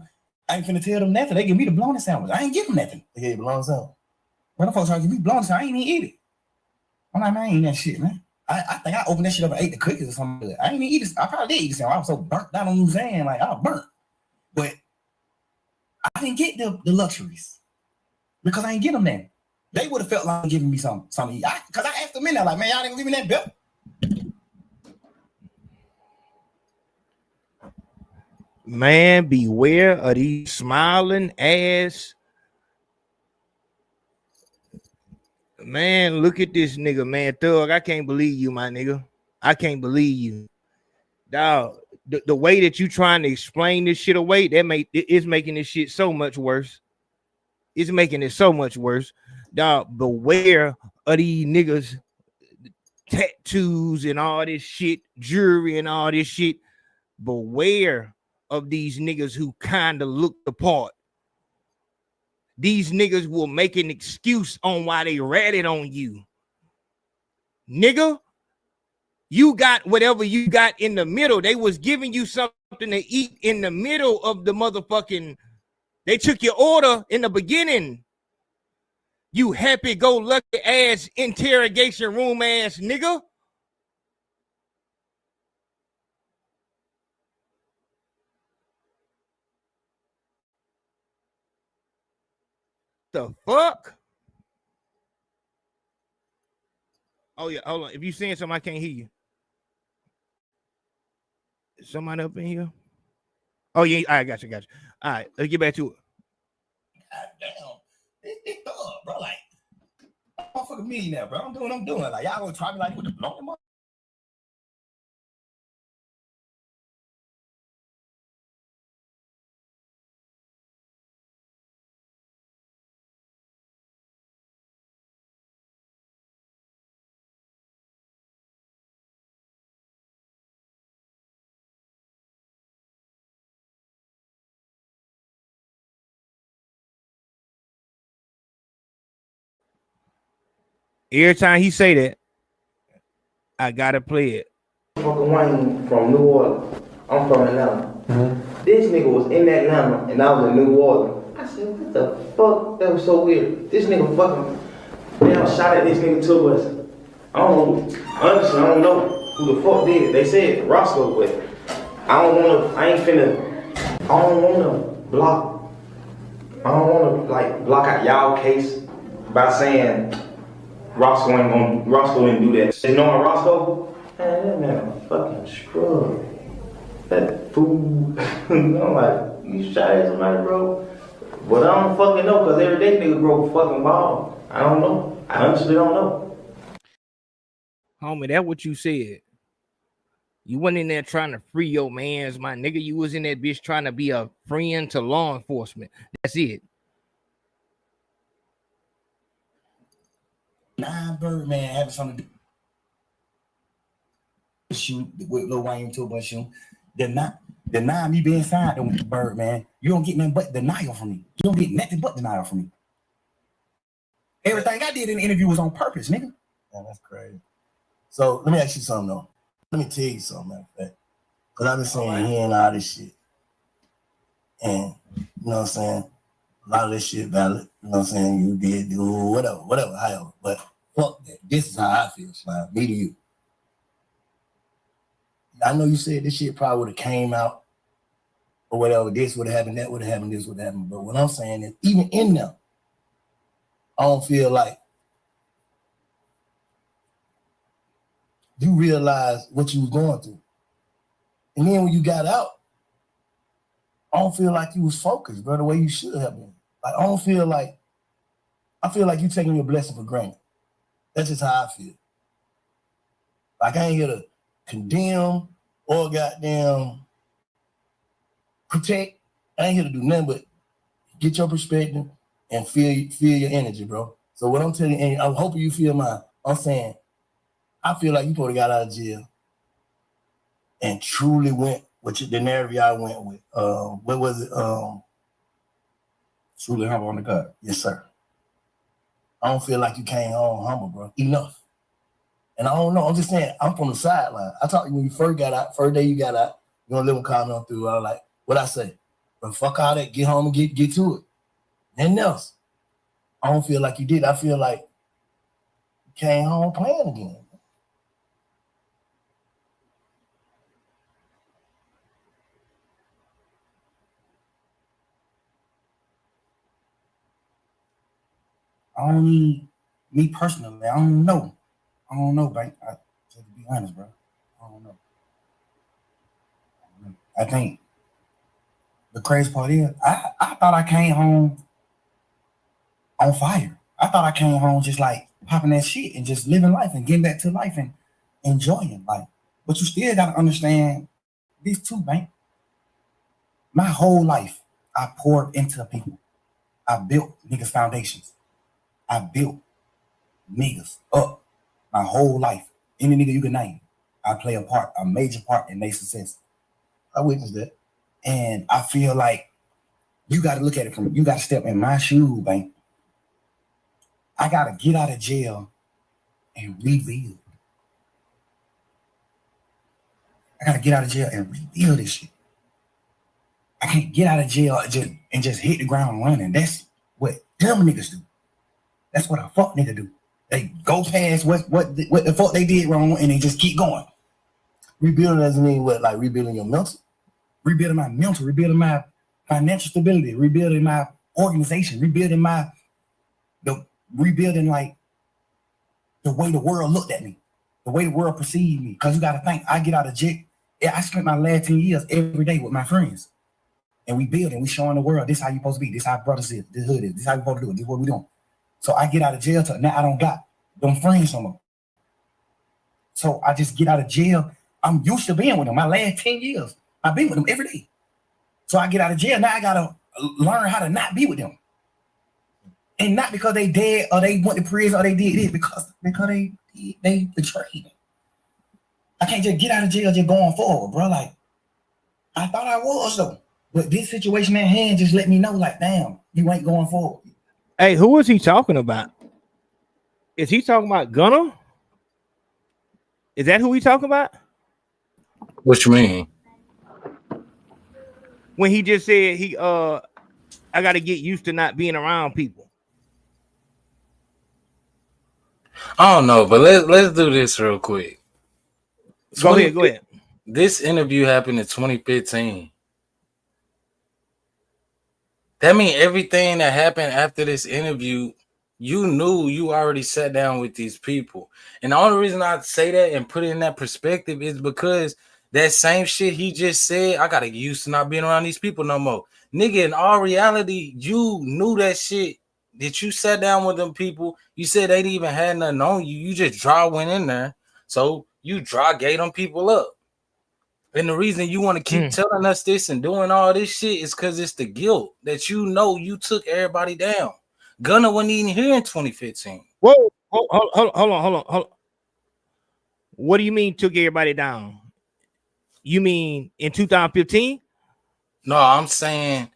H: ain't finna tell them nothing. They give me the blowing sandwich. I ain't give them nothing.
A: They gave you blowing sandwich.
H: When the folks try to give me blowing sandwich, I ain't even eat it. I'm like, man, I ain't eat that shit, man. I think I opened that shit up and ate the cookies or something. I ain't even eat it. I probably did eat it. I was so burnt down on you saying, like, I was burnt. But I didn't get the luxuries because I ain't get them then. They would have felt like giving me something to eat. Because I asked them in there, like, man, y'all didn't give me that belt.
F: Man, beware of these smiling ass. Man, look at this nigga, man. Thug, I can't believe you, my nigga. I can't believe you. Dog, the way that you trying to explain this shit away, it's making this shit so much worse. It's making it so much worse. Dog, beware of these niggas, tattoos and all this shit, jewelry and all this shit. Beware of these niggas who kind of look the part. These niggas will make an excuse on why they ratted on you. Nigga, You got whatever you got in the middle. They was giving you something to eat in the middle of the motherfucking. They took your order in the beginning. You happy-go-lucky ass interrogation room ass nigga. The fuck? Oh yeah, hold on. If you saying something, I can't hear you. Is somebody up in here? Oh yeah, I got you. All right, let's get back to it.
H: God damn, it's thug, bro. Like, motherfucking millionaire, bro. I'm doing what I'm doing. Like, y'all gonna try me like with the blow them up.
F: Every time he say that, I gotta play it.
C: Fucking Wayne from New Orleans. I'm from Atlanta. This nigga was in Atlanta and I was in New Orleans. I said, what the fuck? That was so weird. This nigga fucking damn shot at this nigga tour bus. Honestly, I don't know who the fuck did it. They said Roscoe, but I don't wanna block. I don't wanna like block out y'all case by saying Roscoe didn't do that. You know Roscoe? Man, that man a fucking scrub. That fool. I'm like, you shot at somebody, bro? But I don't fucking know, cause every day nigga broke a fucking ball. I don't know. I honestly don't know.
F: Homie, that what you said. You went in there trying to free your mans, my nigga. You was in that bitch trying to be a friend to law enforcement. That's it.
H: Birdman having something to do shoot with Lil Wayne tour bus shoot. Deny me being signed with the Birdman. You don't get nothing but denial from me. You don't get nothing but denial from me. Everything I did in the interview was on purpose, nigga.
A: Yeah, that's crazy. So let me ask you something though. Let me tell you something, matter of fact. Because I've been saying hearing all this shit. And you know what I'm saying? A lot of this shit valid. You know what I'm saying? You did do whatever, however. But fuck that. This is how I feel, Slime. Me to you. I know you said this shit probably would have came out or whatever. This would have happened, that would have happened, this would have happened. But what I'm saying is, even in them, I don't feel like you realized what you was going through. And then when you got out, I don't feel like you was focused, bro, the way you should have been. Like, I feel like you taking your blessing for granted. That's just how I feel. Like, I ain't here to condemn or goddamn protect. I ain't here to do nothing but get your perspective and feel your energy, bro. So what I'm telling you, and I'm hoping you feel mine. I'm saying, I feel like you probably got out of jail and truly went with the narrative I went with. What was it?
H: Truly humble on the gut.
A: Yes, sir. I don't feel like you came home humble, bro. Enough. And I don't know. I'm just saying, I'm from the sideline. I talked to you when you first got out, first day you got out, you gonna live and comment on through. I was like, what I say? But fuck all that, get home and get to it. Nothing else. I don't feel like you did. I feel like you came home playing again.
H: Me personally, I don't know, Bank. To be honest, bro, I don't know. I think the crazy part is, I thought I came home on fire. I thought I came home just like popping that shit and just living life and getting back to life and enjoying life. But you still gotta understand these two, Bank. My whole life, I poured into people. I built niggas' foundations. I built niggas up my whole life. Any nigga you can name, I play a major part in their success.
A: I witnessed that.
H: And I feel like you got to look at it you got to step in my shoes, Bank. I got to get out of jail and rebuild. I gotta get out of jail and rebuild this shit. I can't get out of jail and just hit the ground running. That's what dumb niggas do. That's what a fuck nigga do. They go past what the fuck they did wrong and they just keep going.
A: Rebuilding doesn't mean what, like rebuilding your mental?
H: Rebuilding my mental, rebuilding my financial stability, rebuilding my organization, rebuilding like the way the world looked at me, the way the world perceived me. Because you got to think, I get out of jail. I spent my last 10 years every day with my friends. And we building, we showing the world, this how you supposed to be, this how brothers is, this hood is, this how you supposed to do it, this what we doing. So I get out of jail, now I don't got them friends no more. So I just get out of jail. I'm used to being with them. My last 10 years, I've been with them every day. So I get out of jail, now I got to learn how to not be with them. And not because they dead or they went to prison or they did it, because they betrayed me. I can't just get out of jail just going forward, bro. Like, I thought I was though. But this situation at hand just let me know, like, damn, you ain't going forward.
F: Hey, who is he talking about? Is he talking about Gunner? Is that who he talking about?
J: What you mean?
F: When he just said I got to get used to not being around people.
J: I don't know, but let's do this real quick.
F: Go ahead.
J: This interview happened in 2015. That means everything that happened after this interview, you knew you already sat down with these people. And the only reason I say that and put it in that perspective is because that same shit he just said, I gotta get used to not being around these people no more. Nigga, in all reality, you knew that shit, that you sat down with them people. You said they didn't even had nothing on you. You just went in there. So you gave them people up. And the reason you want to keep telling us this and doing all this shit is because it's the guilt that you know you took everybody down. Gunner wasn't even here in 2015.
F: Whoa, hold on. What do you mean took everybody down? You mean in 2015?
J: No, I'm saying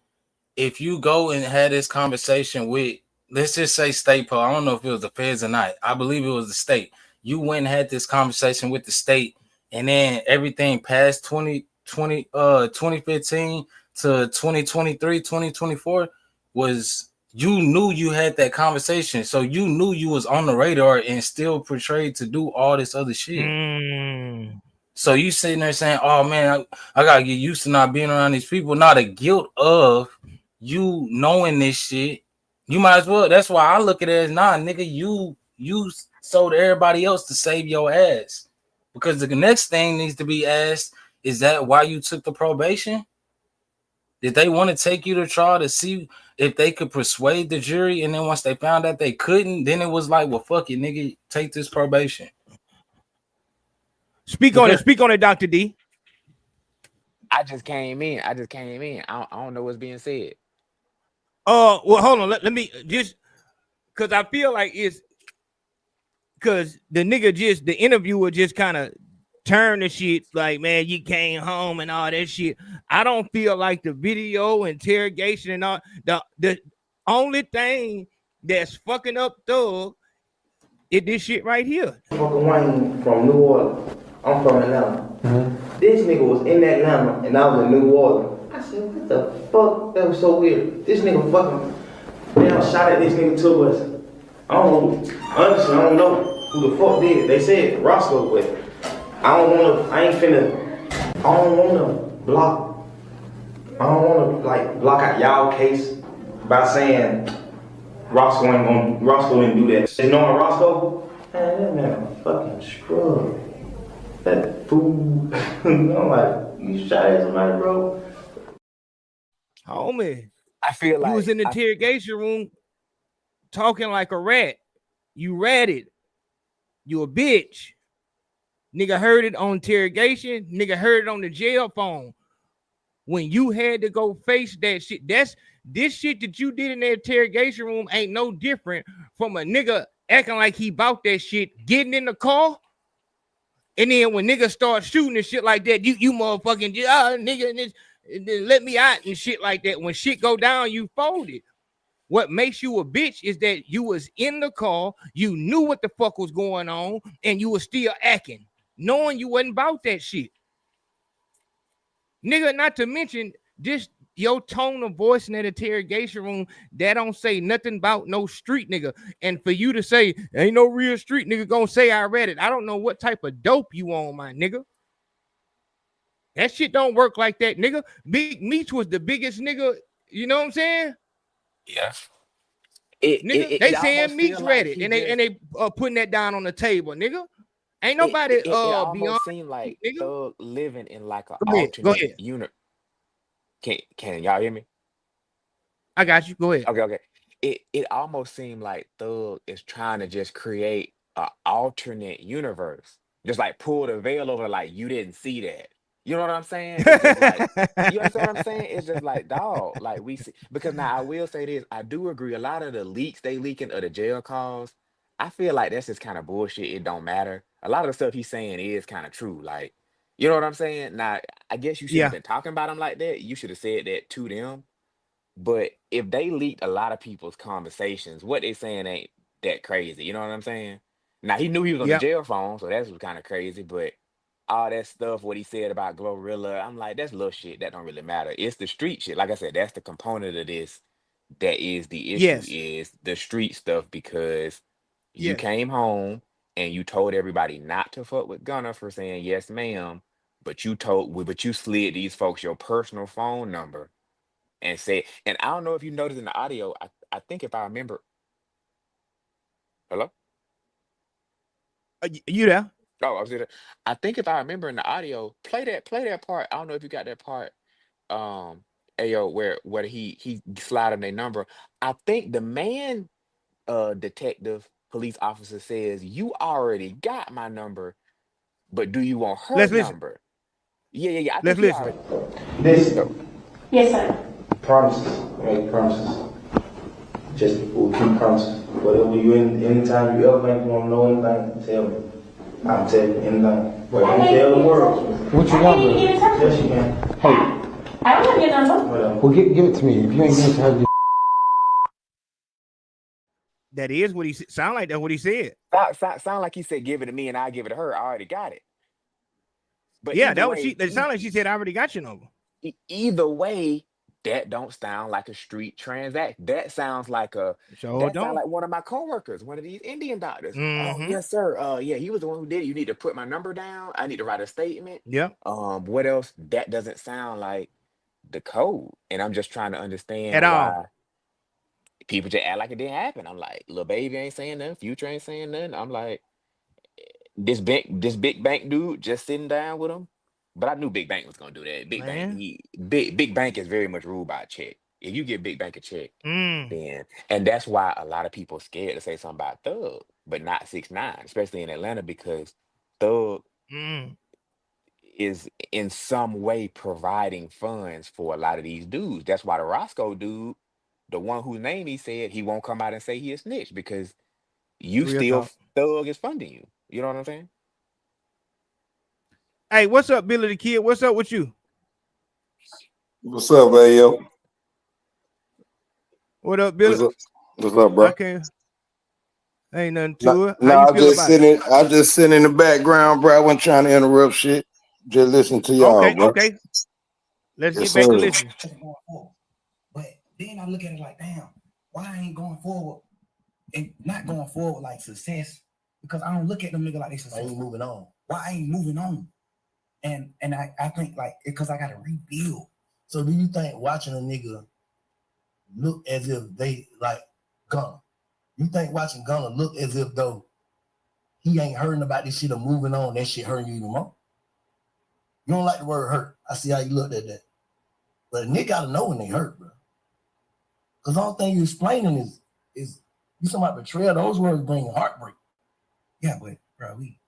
J: if you go and had this conversation with, let's just say State Police. I don't know if it was the feds or not. I believe it was the state. You went and had this conversation with the state, and then everything past 2015 to 2023, 2024 was, you knew you had that conversation. So you knew you was on the radar and still portrayed to do all this other shit. So you sitting there saying, oh man, I gotta get used to not being around these people. Not the guilt of you knowing this shit. You might as well. That's why I look at it as, nah, nigga, you sold everybody else to save your ass. Because the next thing needs to be asked, is that why you took the probation? Did they want to take you to trial to see if they could persuade the jury? And then once they found out they couldn't, then it was like, well, fuck it, nigga, take this probation.
F: Speak on it, Dr. D.
L: I just came in. I don't know what's being said.
F: Well, hold on. Let me just, because I feel like it's because the interviewer just kind of turned the shit like, man, you came home and all that shit. I don't feel like the video interrogation and all the only thing that's fucking up Thug is this shit right here.
C: Fucking Wayne from New Orleans. I'm from Atlanta. This nigga was in Atlanta and I was in New Orleans. I said, what the fuck? That was so weird. This nigga fucking damn shot at this nigga 2 us. Honestly, I don't know who the fuck did it. They said Roscoe, but I don't wanna block out y'all case by saying Roscoe didn't do that. And knowing Roscoe, man, that man fucking scrub. That fool. I'm like, you shot at somebody, bro?
F: Homie,
L: I feel like
F: you was in the interrogation room talking like a rat. You ratted. You a bitch. Nigga heard it on interrogation. Nigga heard it on the jail phone. When you had to go face that shit, this shit that you did in the interrogation room ain't no different from a nigga acting like he bought that shit, getting in the car. And then when niggas start shooting and shit like that, you motherfucking nigga, let me out and shit like that. When shit go down, you folded. What makes you a bitch is that you was in the car, you knew what the fuck was going on, and you was still acting, knowing you wasn't about that shit. Nigga, not to mention just your tone of voice in that interrogation room that don't say nothing about no street nigga. And for you to say, ain't no real street nigga gonna say I read it. I don't know what type of dope you on, my nigga. That shit don't work like that, nigga. Big Meech was the biggest nigga, you know what I'm saying?
L: Yeah.
F: Nigga, they
L: It
F: saying
L: almost
F: Meech
L: feel
F: read
L: like
F: it,
L: he
F: and
L: just
F: they putting that down on the table, nigga. Ain't nobody
L: it
F: beyond
L: almost seemed like
F: nigga.
L: Thug living in like an
F: Go
L: alternate
F: ahead.
L: unit. Can y'all hear me?
F: I got you. Go ahead.
L: Okay. It almost seemed like Thug is trying to just create an alternate universe. Just like pull the veil over, like you didn't see that. You know what I'm saying? It's just like, you understand what I'm saying? It's just like, dog, like we see, because now I will say this, I do agree. A lot of the leaks they leaking of the jail calls, I feel like that's just kind of bullshit. It don't matter. A lot of the stuff he's saying is kind of true. Like, you know what I'm saying? Now, I guess you shouldn't have
F: Yeah.
L: been talking about him like that. You should have said that to them. But if they leaked a lot of people's conversations, what they saying ain't that crazy. You know what I'm saying? Now he knew he was on the
F: Yep.
L: jail phone, so that's kind of crazy. But all that stuff, what he said about Glorilla, I'm like, that's little shit. That don't really matter. It's the street shit. Like I said, that's the component of this. That is the issue.
F: Yes.
L: Is the street stuff because you
F: Yes.
L: came home and you told everybody not to fuck with Gunner for saying yes, ma'am. But you slid these folks your personal phone number and say, and I don't know if you noticed in the audio, I think if I remember, hello?
F: You there?
L: Oh, I was there. I think if I remember in the audio, play that part. I don't know if you got that part. Ayo, where he sliding their number. I think the man detective police officer says, you already got my number, but do you want her
F: Let's listen.
L: number? Yeah. I think
F: Let's
L: he
F: listen.
L: already.
C: Listen,
I: Yes, sir.
C: promises, make promises. Just we'll keep promises. Whatever you anytime you ever think you want to know anything, tell me. I'm telling you anything. But don't tell the world.
K: What's your number?
C: Yes, you can.
K: Hey,
I: I don't have your number.
C: Whatever.
K: well, give it to me. If you ain't going to have your
F: That is what he sound like. That's what he said.
L: Sound like he said, give it to me and I give it to her. I already got it. But
F: Yeah,
L: either
F: that was
L: way,
F: It sounded like she said, "I already got your number."
L: either way, that don't sound like a street transaction. That sounds like one of my coworkers, one of these Indian doctors. Oh
F: Mm-hmm.
L: yes, sir. Yeah, he was the one who did it. You need to put my number down. I need to write a statement.
F: Yeah.
L: What else? That doesn't sound like the code. And I'm just trying to understand
F: At all.
L: why people just act like it didn't happen. I'm like, Lil Baby ain't saying nothing, Future ain't saying nothing. I'm like, this big bank dude just sitting down with him. But I knew Big Bank was gonna do that.
F: Man.
L: Big Bank is very much ruled by a check. If you give Big Bank a check,
F: Mm.
L: then and that's why a lot of people scared to say something about Thug, but not 6ix9ine, especially in Atlanta, because Thug is in some way providing funds for a lot of these dudes. That's why the Roscoe dude, the one whose name he said, he won't come out and say he a snitch because you
F: Real
L: still
F: talk.
L: Thug is funding you. You know what I'm saying?
F: Hey, what's up, Billy the Kid? What's up with you?
M: What's up, Ayo?
F: What up, Billy?
M: What's up, bro?
F: Ain't nothing to it.
M: No,
F: How you feel about it?
M: I just sitting in the background, bro. I wasn't trying to interrupt shit. Just listen to y'all, bro.
F: Okay. Let's
M: Yes,
F: get back to
M: sir.
F: listening.
H: But then I look at it like, damn, why I ain't going forward and not going forward like success? Because I don't look at them nigga like they success.
A: I ain't moving on.
H: Why I ain't moving on? And I think like because I gotta rebuild.
A: So do you think watching a nigga look as if they like Gunna? You think watching Gunna look as if though he ain't hurting about this shit or moving on, that shit hurting you even more? You don't like the word hurt. I see how you looked at that. But a nigga gotta know when they hurt, bro. Because all thing you explaining is you talking about betrayal, those words bring heartbreak.
H: Yeah, but bro, we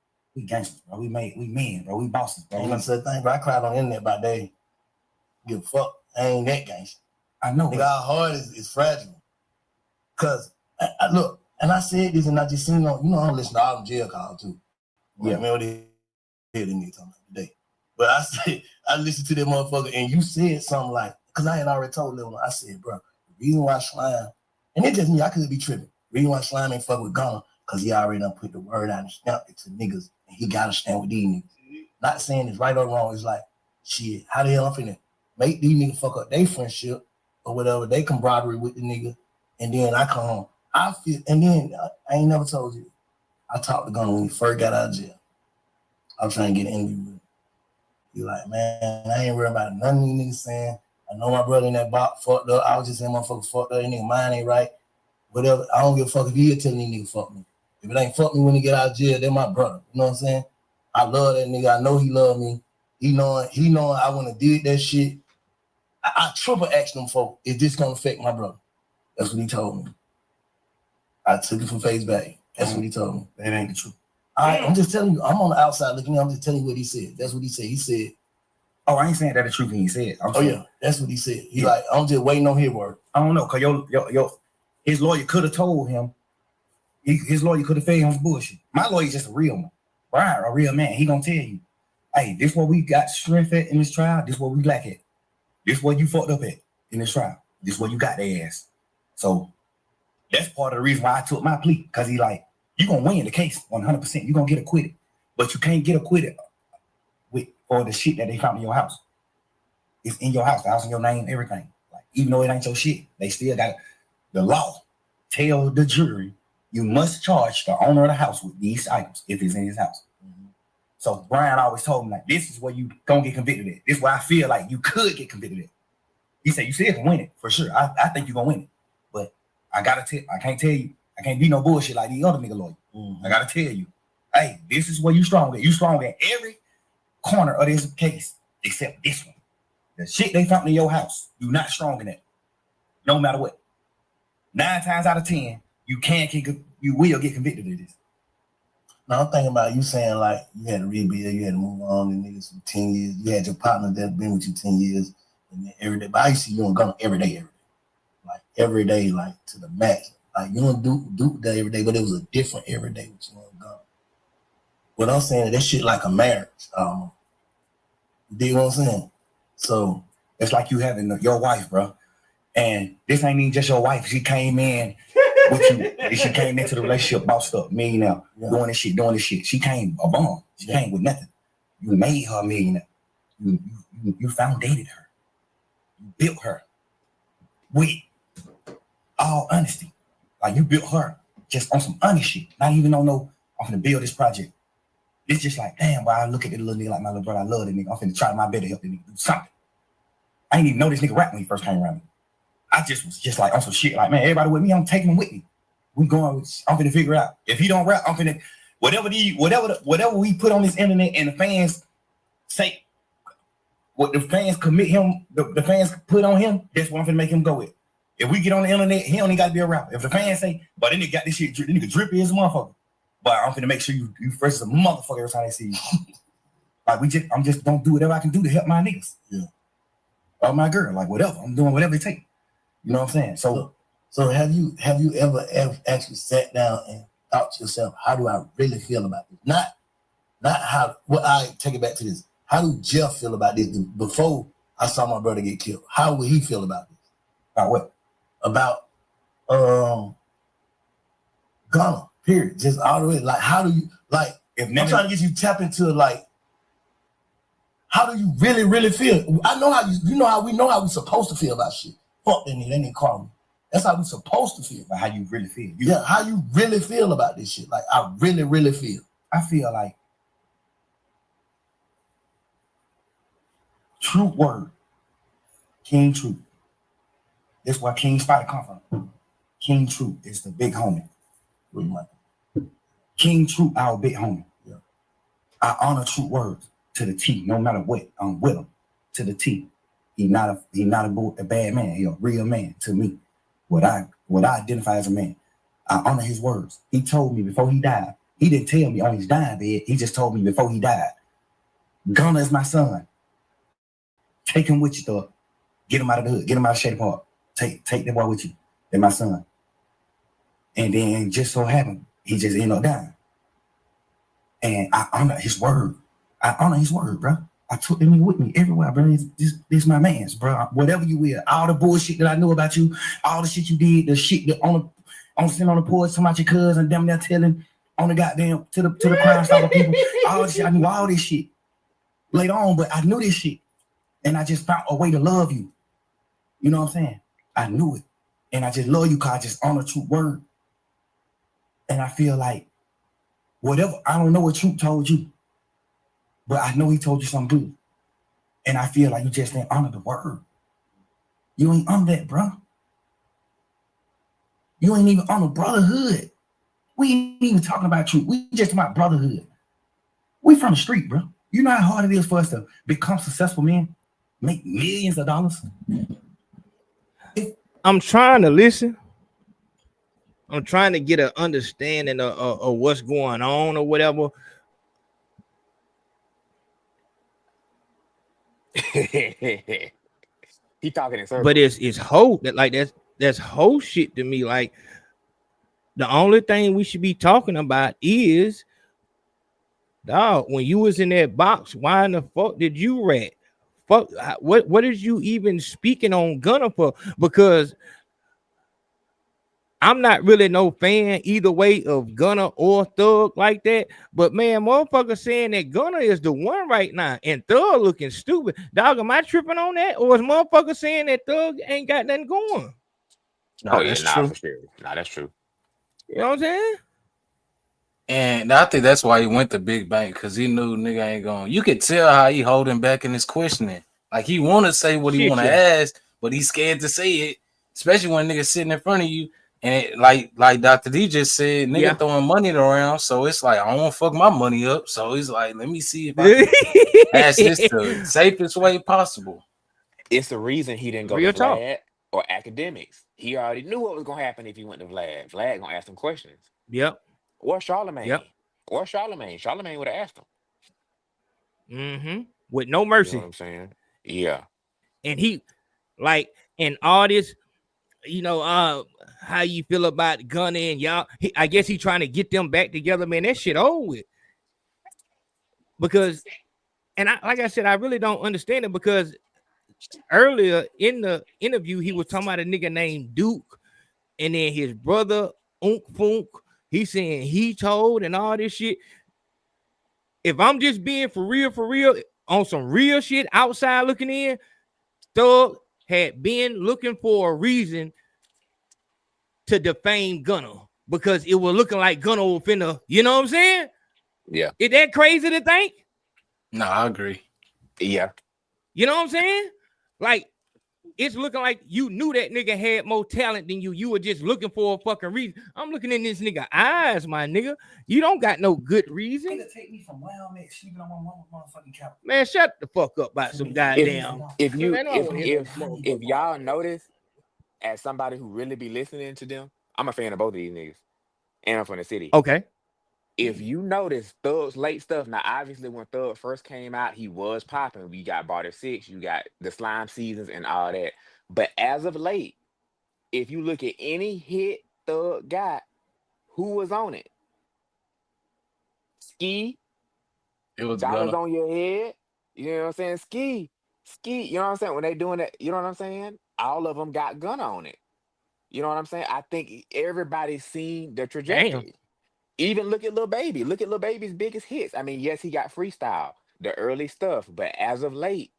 H: gangsters, bro. We men, bro. We bosses, bro.
A: Ain't no such thing, bro. I cried on the internet about they give a fuck. I ain't that gangster.
H: I know.
A: Nigga, our heart is fragile. Cause I look, and I said this, and I just seen on, I don't listen to all them jail calls too. Yeah, man, what they talking about today. But I said, I listened to that motherfucker, and you said something like, cause I had already told them, I said, bro, the reason why Slime, and it just me, I could be tripping. The reason why Slime ain't fuck with Gunna, cause he already done put the word out and stamped it to niggas, and he gotta stand with these niggas. Not saying it's right or wrong, it's like shit, how the hell I'm finna make these niggas fuck up their friendship or whatever, they camaraderie with the nigga, and then I come home. I feel, and then I ain't never told you. I talked to Gunner when he first got out of jail. I was trying to get an interview with him. He like, man, I ain't worried about nothing these niggas saying. I know my brother in that box fucked up. I was just saying motherfucker fucked up. That nigga mind ain't right. Whatever. I don't give a fuck if he telling these niggas fuck me. If it ain't fuck me when he get out of jail, they're my brother. You know what I'm saying? I love that nigga. I know he love me. He knowing I wanna did that shit. I triple asked him for, is this gonna affect my brother? That's what he told me. I took it from face value. That's what he told me.
H: That ain't the truth.
A: I'm just telling you, I'm on the outside looking in, I'm just telling you what he said. That's what he said. He said,
H: oh, I ain't saying that the truth he said.
A: Yeah, that's what he said. He like, I'm just waiting on his word.
H: I don't know, cause his lawyer could have told him, his lawyer could have fed him bullshit. My lawyer's just a real one. Brian, a real man. He gonna tell you, hey, this what we got strength at in this trial, this what we lack at. This what you fucked up at in this trial. This what you got their ass. So that's part of the reason why I took my plea. Cause he like, you gonna win the case 100%. You gonna get acquitted. But you can't get acquitted for the shit that they found in your house. It's in your house, the house in your name, everything. Like, even though it ain't your shit, they still got the law tell the jury you must charge the owner of the house with these items if it's in his house. Mm-hmm. So Brian always told me, like, this is where you gonna get convicted at. This is where I feel like you could get convicted at. He said, you still can win it for sure. I think you're gonna win it. But I can't tell you, I can't be no bullshit like these other nigga lawyers. Mm-hmm. I gotta tell you, hey, this is where you strong at. You strong at every corner of this case except this one. The shit they found in your house, you not strong in it. No matter what. 9 times out of 10, you will get convicted of this.
A: Now I'm thinking about you saying like you had to rebuild, you had to move on, and niggas for 10 years. You had your partner that been with you 10 years, and then every day. But I used to see you on Gunner every day. Like every day, like to the max. Like you don't do that every day, but it was a different every day with you on Gunner. What I'm saying, that shit like a marriage. You dig what I'm saying? So
H: it's like you having your wife, bro. And this ain't even just your wife. She came in with you. She came into the relationship bossed up, millionaire, doing this shit. She came a bum. She came with nothing. You made her a millionaire. You foundated her. You built her with all honesty. Like you built her just on some honest shit. Not even on no, I'm gonna build this project. It's just like, damn, I look at the little nigga like my little brother. I love that nigga. I'm finna try my best to help the nigga do something. I didn't even know this nigga rap when he first came around me. I just was just like on some shit like, man, everybody with me, I'm taking him with me. I'm finna figure out. If he don't rap, I'm finna, whatever we put on this internet and the fans say, what the fans commit him, the fans put on him, that's what I'm finna make him go with. If we get on the internet, he only gotta be a rapper. If the fans say, but then nigga got this shit, the nigga drippy as a motherfucker. But I'm finna make sure you fresh as a motherfucker every time they see you. Like I'm just gonna do whatever I can do to help my niggas. Yeah. Or my girl, like whatever. I'm doing whatever it takes. You know what I'm saying?
A: So have you ever actually sat down and thought to yourself, how do I really feel about this? Not how. Well, I take it back to this. How do Jeff feel about this before I saw my brother get killed? How would he feel about this?
H: About what?
A: About Gunner. Period. Just all the way. Like, how do you like? If I'm trying to get you tap into like, how do you really feel? I know how you know how we know how we supposed to feel about shit. Fuck that nigga call me. That's how we supposed to feel.
H: But how you really feel?
A: How you really feel about this shit? Like I really feel.
H: I feel like true word, King Truth. That's where King Spider come from. King Truth is the big homie. King Truth, our big homie. Yeah. I honor true words to the T, no matter what. I'm with him to the T. He not a bad man. He a real man to me. What I identify as a man. I honor his words. He told me before he died. He didn't tell me on his dying bed. He just told me before he died. Gunner is my son. Take him with you, dog. Get him out of the hood. Get him out of Shady Park. Take that boy with you. They're my son. And then just so happened, he just ended up dying. And I honor his word. Bro. I took him with me everywhere, bro. This my man's, bro. Whatever you will. All the bullshit that I knew about you, all the shit you did, the shit that sitting on the porch, talking about your cousin, them there telling on the goddamn to the crime stopper people, all this shit. I knew all this shit later on, but I knew this shit. And I just found a way to love you. You know what I'm saying? I knew it. And I just love you because I just honor true word. And I feel like whatever, I don't know what Troop told you, but I know he told you something good. And I feel like you just didn't honor the word. You ain't honor that, bro. You ain't even honor brotherhood. We ain't even talking about Troop. We just talking about brotherhood. We from the street, bro. You know how hard it is for us to become successful men? Make millions of dollars?
F: I'm trying to listen. I'm trying to get an understanding of what's going on or whatever.
L: He talking in circles.
F: But it's whole that like that's whole shit to me. Like the only thing we should be talking about is, dog, when you was in that box, why in the fuck did you rat? Fuck, what is you even speaking on Gunna for? Because I'm not really no fan either way of Gunna or Thug like that. But man, motherfucker saying that Gunna is the one right now and Thug looking stupid. Dog, am I tripping on that? Or is motherfucker saying that Thug ain't got nothing going?
L: Oh yeah, nah, for sure. Nah, that's true.
F: You know what I'm saying?
J: And I think that's why he went to Big Bank, because he knew nigga ain't going. You could tell how he holding back in his questioning. Like he want to say what he want to ask, but he's scared to say it, especially when nigga sitting in front of you. And like Dr. D just said, nigga throwing money around, so it's like I don't want to fuck my money up. So he's like, let me see if I can pass this to the safest way possible.
L: It's the reason he didn't go to Vlad or academics. He already knew what was gonna happen if he went to Vlad. Vlad gonna ask him questions.
F: Yep.
L: Or Charlemagne.
F: Yep.
L: Or Charlemagne. Charlemagne would have asked him.
F: Mm-hmm. With no mercy.
L: You know what I'm saying? Yeah.
F: And he, like, and all this, you know, how you feel about Gunna and y'all. I guess he trying to get them back together, man. That shit over with. Because, and like I said, I really don't understand it, because earlier in the interview, he was talking about a nigga named Duke, and then his brother, Unk Funk, he's saying he told and all this shit. If I'm just being for real, on some real shit outside looking in, Thug had been looking for a reason to defame Gunna, because it was looking like Gunna was finna, you know what I'm saying?
L: Yeah.
F: Is that crazy to think?
J: No, I agree.
L: Yeah.
F: You know what I'm saying? Like, it's looking like you knew that nigga had more talent than you. You were just looking for a fucking reason. I'm looking in this nigga eyes, my nigga. You don't got no good reason.
H: Take me from where I'm at, sleeping on my motherfucking couch.
F: Man, shut the fuck up about some goddamn.
L: If y'all notice, as somebody who really be listening to them, I'm a fan of both of these niggas, and I'm from the city.
F: Okay.
L: If you notice Thug's late stuff, now obviously when Thug first came out, he was popping. We got Barter 6, you got the Slime Seasons and all that. But as of late, if you look at any hit Thug got, who was on it? Ski.
J: It was
L: Diamonds
J: Gunna.
L: on your head. You know what I'm saying? Ski. You know what I'm saying? When they doing that, you know what I'm saying? All of them got Gunna on it. You know what I'm saying? I think everybody's seen the trajectory.
F: Damn.
L: Even look at Lil Baby. Look at Lil Baby's biggest hits. I mean, yes, he got freestyle, the early stuff, but as of late,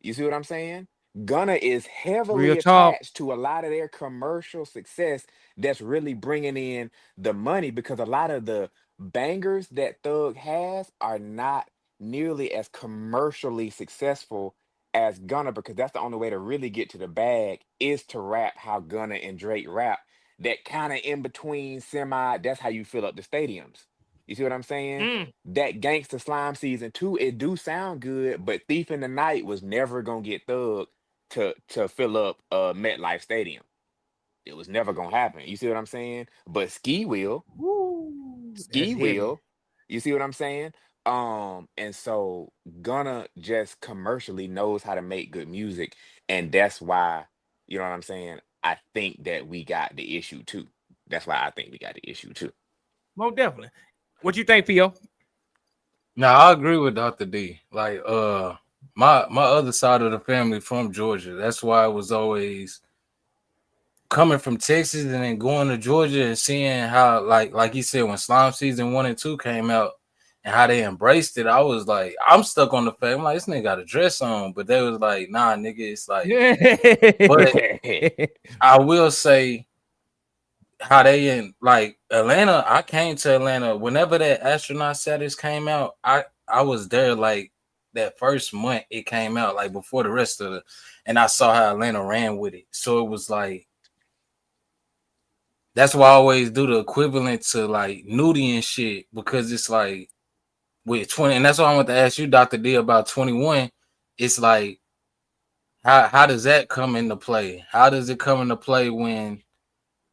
L: you see what I'm saying? Gunna is heavily attached to a lot of their commercial success that's really bringing in the money, because a lot of the bangers that Thug has are not nearly as commercially successful as Gunna, because that's the only way to really get to the bag is to rap how Gunna and Drake rap. That kind of in between semi, that's how you fill up the stadiums. You see what I'm saying? That Gangsta Slime Season 2, it do sound good, but Thief in the Night was never gonna get Thug to fill up MetLife Stadium. It was never gonna happen. You see what I'm saying? But Ski will. Ski will. You see what I'm saying? And so Gunna just commercially knows how to make good music, and that's why, you know what I'm saying? I think that we got the issue too. That's why I think we got the issue too.
F: Most definitely. What you think, Theo?
J: No, I agree with Dr. D. Like, my other side of the family from Georgia. That's why I was always coming from Texas and then going to Georgia and seeing how, like he said, when Slime Season 1 and 2 came out,
N: and how they embraced it, I was like, I'm stuck on the fact. I'm like, this nigga got a dress on, but they was like, nah, nigga, it's like. But I will say how they in like Atlanta. I came to Atlanta whenever that astronaut status came out. I was there like that first month it came out, like before the rest of the, and I saw how Atlanta ran with it. So it was like that's why I always do the equivalent to like nudie and shit, because it's like with 20, and that's why I want to ask you, Dr. D, about 21. It's like how does that come into play? How does it come into play when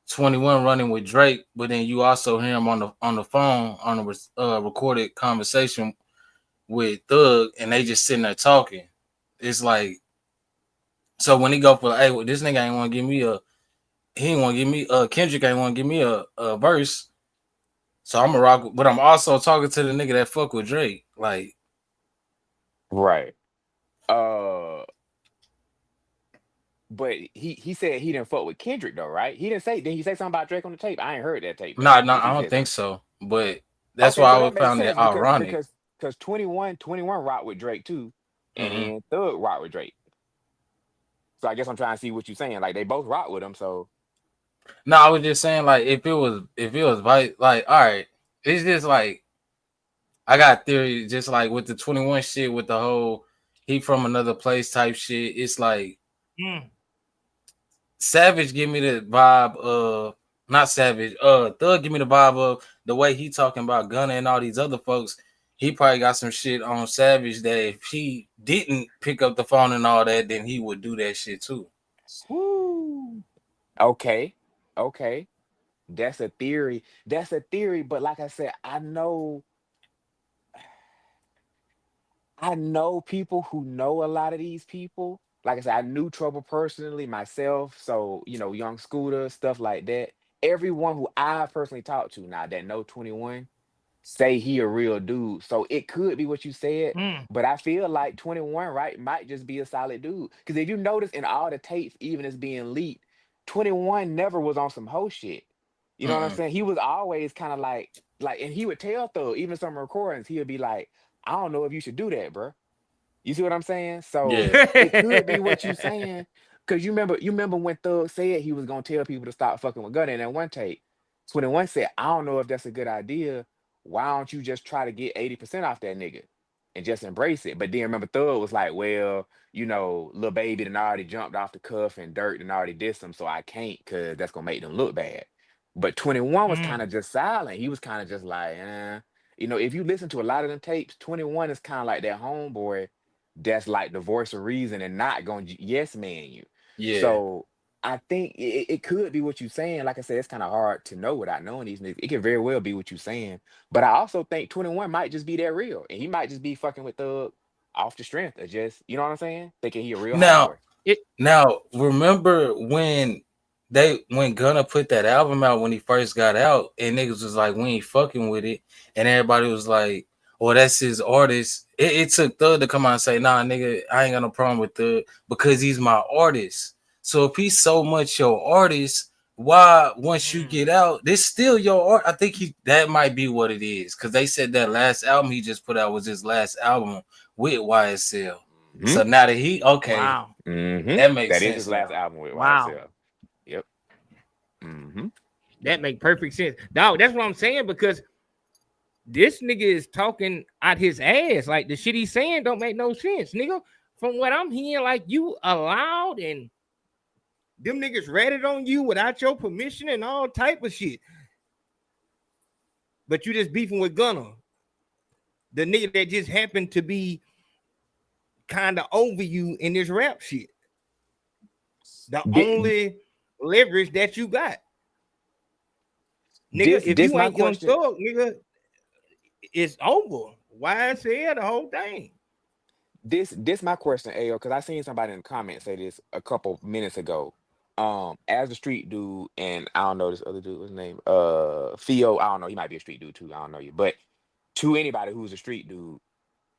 N: 21 running with Drake, but then you also hear him on the phone on a recorded conversation with Thug, and they just sitting there talking. It's like, so when he go for, hey, well, this nigga ain't want to give me he ain't want to give me Kendrick ain't want to give me a verse, so I'm a rock, but I'm also talking to the nigga that fuck with Drake, like,
L: Right. But he said he didn't fuck with Kendrick though, right? He didn't say. Did he say something about Drake on the tape? I ain't heard that tape though.
N: no,
L: If
N: I
L: he
N: don't
L: said
N: think
L: something.
N: so, but that's
L: Okay,
N: why
L: so
N: I
L: that
N: would
L: makes
N: found it
L: sense
N: ironic.
L: because 21 rock with Drake too, and
N: Mm-hmm.
L: then Thug rock with Drake. So I guess I'm trying to see what you're saying. Like they both rock with him, so
N: No, I was just saying, like, if it was like, all right, it's just like I got theory, just like with the 21 shit, with the whole he from another place type shit. It's like Savage give me the vibe of, not Savage, Thug give me the vibe of the way he talking about Gunna and all these other folks. He probably got some shit on Savage that if he didn't pick up the phone and all that, then he would do that shit too.
L: woo. Okay, okay, that's a theory. That's a theory. But like I said, I know people who know a lot of these people. Like I said, I knew Trouble personally myself. So, Young Scooter, stuff like that. Everyone who I personally talked to now that know 21 say he a real dude. So it could be what you said, but I feel like 21, right, might just be a solid dude. Because if you notice in all the tapes, even as being leaked, 21 never was on some hoe shit. You know what I'm
N: Mm-mm.
L: saying? He was always kind of like, and he would tell Thug, even some recordings, he would be like, I don't know if you should do that, bro. You see what I'm saying? So
N: Yeah.
L: it could be what you saying. Cause you remember when Thug said he was gonna tell people to stop fucking with Gunna in that one tape. 21 said, I don't know if that's a good idea. Why don't you just try to get 80% off that nigga and just embrace it? But then remember Thug was like, well, Lil Baby done already jumped off the cuff and Dirt done already dissed him, so I can't because that's gonna make them look bad. But 21 was kind of just silent. He was kind of just like, if you listen to a lot of them tapes, 21 is kind of like that homeboy that's like the voice of reason and not going to yes man you.
N: Yeah.
L: So I think it could be what you're saying. Like I said, it's kind of hard to know without knowing these niggas. It could very well be what you're saying. But I also think 21 might just be that real. And he might just be fucking with Thug off the strength of just, you know what I'm saying? Thinking he a real
N: Now,
L: homeboy.
N: now remember when Gunna put that album out when he first got out, and niggas was like, we ain't fucking with it, and everybody was like, well, that's his artist. It took Thug to come out and say, nah, nigga, I ain't got no problem with Thug because he's my artist. So if he's so much your artist, why once you get out, this still your art? I think that might be what it is, because they said that last album he just put out was his last album with YSL. So now that
F: Wow.
N: that makes
L: That is his
N: sense
L: last
N: now.
L: album with
F: Wow.
L: YSL. Yep. Mm-hmm.
F: That make perfect sense. Dog, that's what I'm saying, because this nigga is talking out his ass. Like the shit he's saying don't make no sense, nigga. From what I'm hearing, like you allowed and them niggas ratted on you without your permission and all type of shit. But you just beefing with Gunna, the nigga that just happened to be kind of over you in this rap shit. The only leverage that you got. Nigga, if
L: This
F: you
L: my
F: ain't Young
L: question.
F: Thug, nigga, it's over. YSL, the whole thing.
L: This my question, AO, because I seen somebody in the comments say this a couple minutes ago. As a street dude, and I don't know this other dude, what's his name? Theo, I don't know, he might be a street dude too. I don't know you. But to anybody who's a street dude,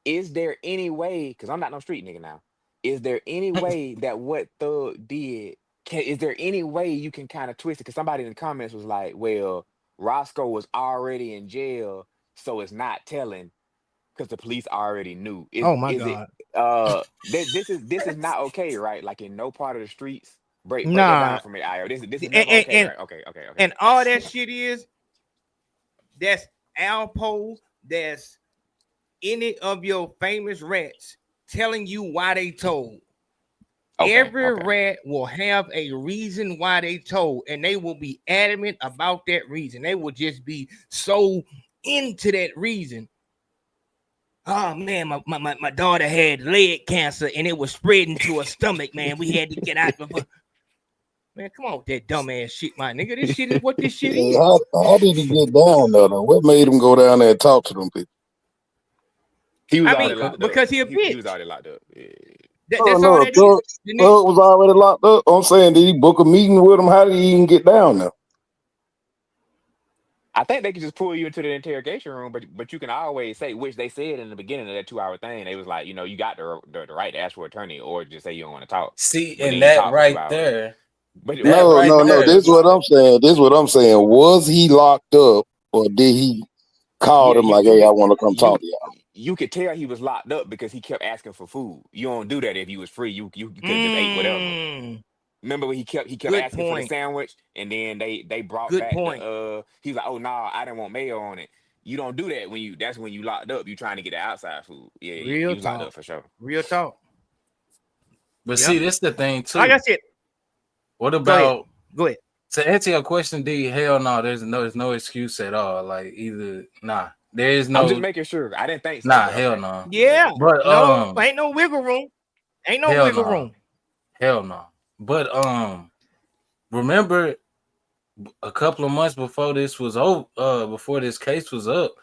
L: is there any way, because I'm not no street nigga now, is there any way that what Thug did, is there any way you can kind of twist it? Because somebody in the comments was like, well, Roscoe was already in jail, so it's not telling. because the police already knew.
F: Oh my
L: Is
F: God.
L: it this is not okay, right? Like in no part of the streets. Break that down
F: Nah.
L: for me, Io. This is never okay, right? Okay.
F: And all that shit is that's Alpo, that's any of your famous rats telling you why they told. Every rat will have a reason why they told, and they will be adamant about that reason. They will just be so into that reason. Oh man, my daughter had leg cancer and it was spreading to her stomach, man. We had to get out before. Man, come on with that dumbass shit, my nigga. This shit is what this shit is.
M: How did he get down there, though? What made him go down there and talk to them people?
L: He was already locked up.
F: Because he a bitch.
L: He was already locked up. Yeah.
F: That's all that is.
M: Thug was already locked up. I'm saying, did he book a meeting with him? How did he even get down there?
L: I think they could just pull you into the interrogation room, but you can always say, which they said in the beginning of that 2-hour thing, they was like, you know, you got the right to ask for an attorney, or just say you don't want to talk.
N: See,
L: but
N: and that right there.
L: But
M: No. This is what I'm saying. Was he locked up, or did he call him like, hey, I want to come talk to y'all?
L: You could tell he was locked up because he kept asking for food. You don't do that if you was free. You could have just ate whatever. Remember when he kept asking for the sandwich, and then they brought back the he's like, oh no, I didn't want mayo on it. You don't do that that's when you locked up. You trying to get the outside food. Yeah, he was locked up for sure.
F: Real talk.
N: But see, this the thing too.
F: Like I said,
N: what about
F: go ahead.
N: To answer your question, D, hell no, there's no excuse at all. Like there is no.
L: I'm just making sure. I didn't think so.
N: Nah, hell no.
F: Yeah,
N: but
F: ain't no wiggle room. Ain't no wiggle room.
N: Hell no. But remember a couple of months before this was over, before this case was up,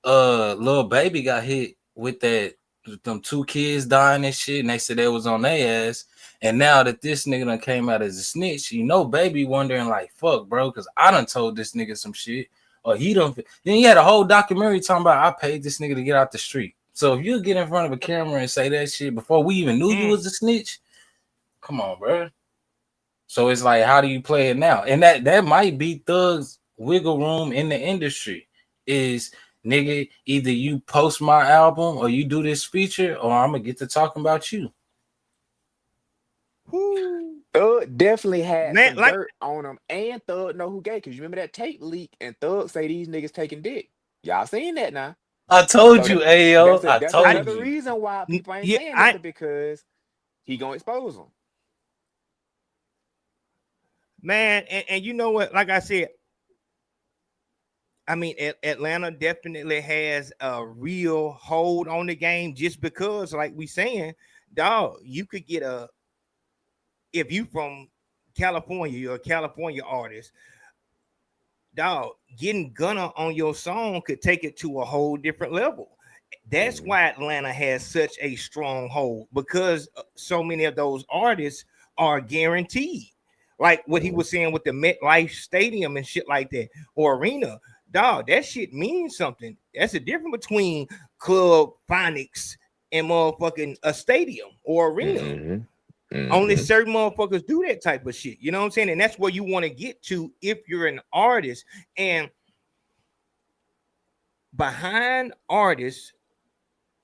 N: Lil Baby got hit with them 2 kids dying and shit, and they said they was on their ass. And now that this nigga done came out as a snitch, Baby wondering like, fuck, bro, because I done told this nigga some shit. Or he done. Then he had a whole documentary talking about I paid this nigga to get out the street. So if you get in front of a camera and say that shit before we even knew you was a snitch, come on, bro. So it's like, how do you play it now? And that might be Thug's wiggle room in the industry. Is nigga, either you post my album or you do this feature, or I'm gonna get to talking about you.
L: Thug definitely had some dirt on him, and Thug know who gay. Cause you remember that tape leak, and Thug say these niggas taking dick. Y'all seen that now?
N: I told you, Ayo. That's
L: another reason why people ain't saying nothing, because he gonna expose them.
F: Man, and you know what? Like I said, I mean, Atlanta definitely has a real hold on the game, just because, like we saying, dog, you could get if you from California, you're a California artist, dog, getting Gunna on your song could take it to a whole different level. That's why Atlanta has such a strong hold, because so many of those artists are guaranteed. Like what he was saying with the MetLife Stadium and shit like that, or arena, dog, that shit means something. That's the difference between Club Phonics and motherfucking a stadium or arena. Only certain motherfuckers do that type of shit. You know what I'm saying? And that's where you want to get to if you're an artist. And behind artists